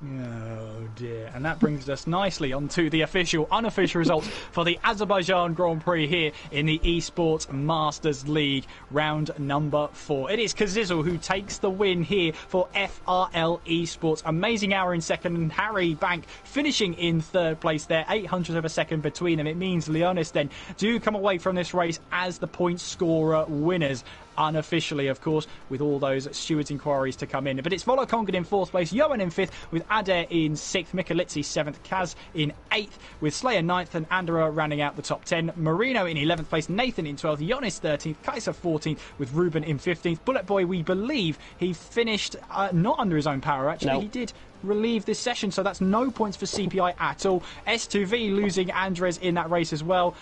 S1: Oh dear, and that brings us nicely onto the unofficial results for the Azerbaijan Grand Prix here in the eSports Masters League, round number 4. It is Kazizel who takes the win here for FRL Esports. Amazing hour in second, and Harry Bank finishing in third place there, 800 of a second between them. It means Leonis then do come away from this race as the point scorer winners. Unofficially, of course, with all those stewards' inquiries to come in. But it's Volokongan in 4th place, Johan in 5th, with Adair in 6th, Mikalitsi 7th, Kaz in 8th, with Slayer 9th, and Andorra rounding out the top 10. Marino in 11th place, Nathan in 12th, Yonis 13th, Kaiser 14th, with Ruben in 15th. Bullet Boy, we believe he finished not under his own power, actually. No. He did relieve this session, so that's no points for CPI at all. S2V losing Andres in that race as well.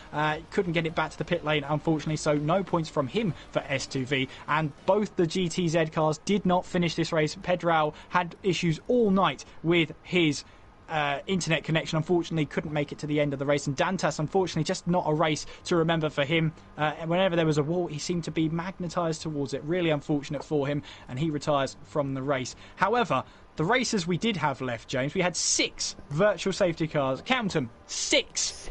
S1: Couldn't get it back to the pit lane, unfortunately, so no points from him for S2V. And both the GTZ cars did not finish this race. Pedrao had issues all night with his internet connection, unfortunately couldn't make it to the end of the race, and Dantas, unfortunately, just not a race to remember for him. Whenever there was a wall, he seemed to be magnetised towards it. Really unfortunate for him, and he retires from the race. However, the races we did have left, James, we had 6 virtual safety cars. Count them, 6.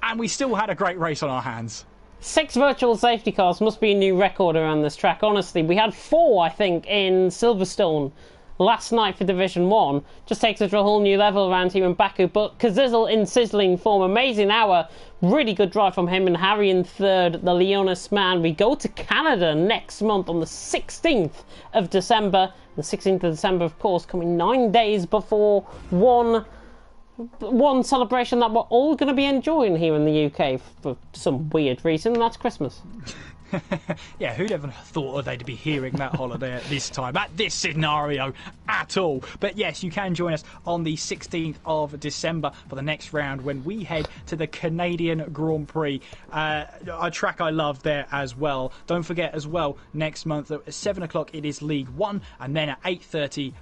S1: And we still had a great race on our hands.
S2: 6 virtual safety cars must be a new record around this track, honestly. We had 4, I think, in Silverstone last night for Division 1. Just takes it to a whole new level around here in Baku. But Kazizel in sizzling form. Amazing hour. Really good drive from him, and Harry in 3rd, the Leonis man. We go to Canada next month on the 16th of December. The 16th of December, of course, coming 9 days before one celebration that we're all going to be enjoying here in the UK for some weird reason, and that's Christmas.
S1: Yeah, who'd ever thought they'd be hearing that holiday at this time, at this scenario at all? But yes, you can join us on the 16th of December for the next round when we head to the Canadian Grand Prix. A track I love there as well. Don't forget as well, next month at 7 o'clock it is League 1, and then at 8:30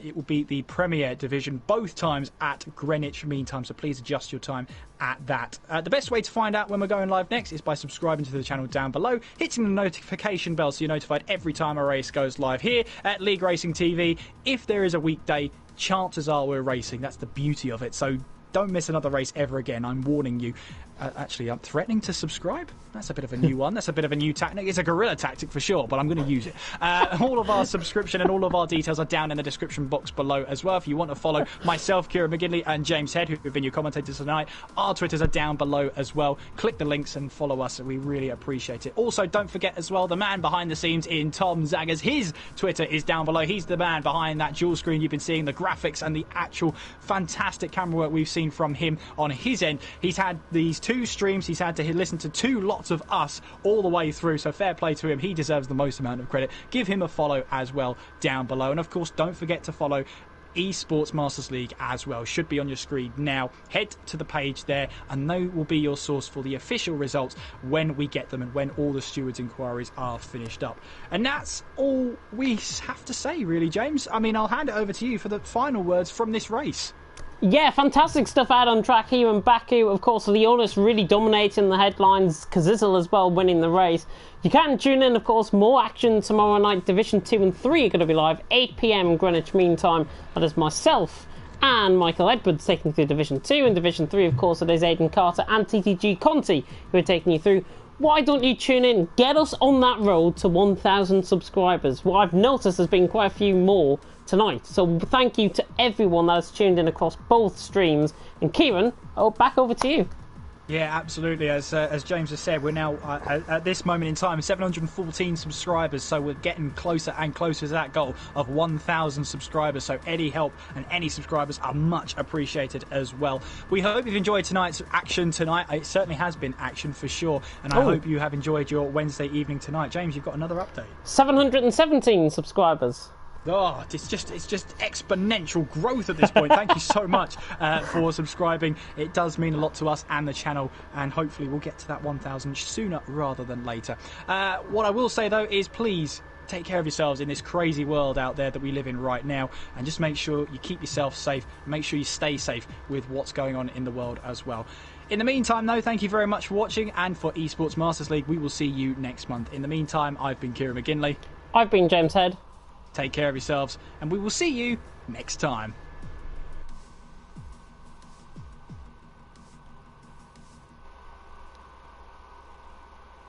S1: it will be the Premier Division, both times at Greenwich Mean Time, so please adjust your time at that. The best way to find out when we're going live next is by subscribing to the channel down below, hitting the notification bell so you're notified every time a race goes live here at League Racing TV. If there is a weekday, chances are we're racing. That's the beauty of it, so don't miss another race ever again. I'm warning you. Actually, I'm threatening to subscribe. That's a bit of a new one. That's a bit of a new tactic. It's a guerrilla tactic for sure, but I'm going to use it. All of our subscription and all of our details are down in the description box below as well. If you want to follow myself, Kieran McGinley, and James Head, who have been your commentators tonight, our Twitters are down below as well. Click the links and follow us. We really appreciate it. Also, don't forget as well, the man behind the scenes in Tom Zaggers, his Twitter is down below. He's the man behind that dual screen you've been seeing, the graphics and the actual fantastic camera work we've seen from him on his end. He's had these 2 streams. He's had to listen to 2 lots of us all the way through, so fair play to him. He deserves the most amount of credit. Give him a follow as well down below, and of course don't forget to follow eSports Masters League as well. Should be on your screen now. Head to the page there, and they will be your source for the official results when we get them and when all the stewards' inquiries are finished up. And that's all we have to say, really, James. I mean, I'll hand it over to you for the final words from this race.
S2: Yeah, fantastic stuff out on track here in Baku. Of course, Leonis really dominating the headlines. Kazizel as well winning the race. You can tune in, of course, more action tomorrow night. Division 2 and 3 are going to be live, 8 PM Greenwich Mean Time. That is myself and Michael Edwards taking you through Division 2. And Division 3, of course, it is Aidan Carter and TTG Conti who are taking you through. Why don't you tune in? Get us on that road to 1,000 subscribers. What I've noticed has been quite a few more tonight. So thank you to everyone that has tuned in across both streams. And Kieran, back over to you.
S1: Yeah, absolutely. As James has said, we're now at this moment in time 714 subscribers, so we're getting closer and closer to that goal of 1,000 subscribers. So any help and any subscribers are much appreciated as well. We hope you've enjoyed tonight's action tonight. It certainly has been action for sure, and I hope you have enjoyed your Wednesday evening tonight. James, you've got another update.
S2: 717 subscribers.
S1: Oh, it's just exponential growth at this point. Thank you so much for subscribing. It does mean a lot to us and the channel, and hopefully we'll get to that 1,000 sooner rather than later. What I will say though is please take care of yourselves in this crazy world out there that we live in right now, and just make sure you keep yourself safe, make sure you stay safe with what's going on in the world as well. In the meantime, though, thank you very much for watching, and for eSports Masters League, we will see you next month. In the meantime, I've been Kieran McGinley.
S2: I've been James Head.
S1: Take care of yourselves, and we will see you next time.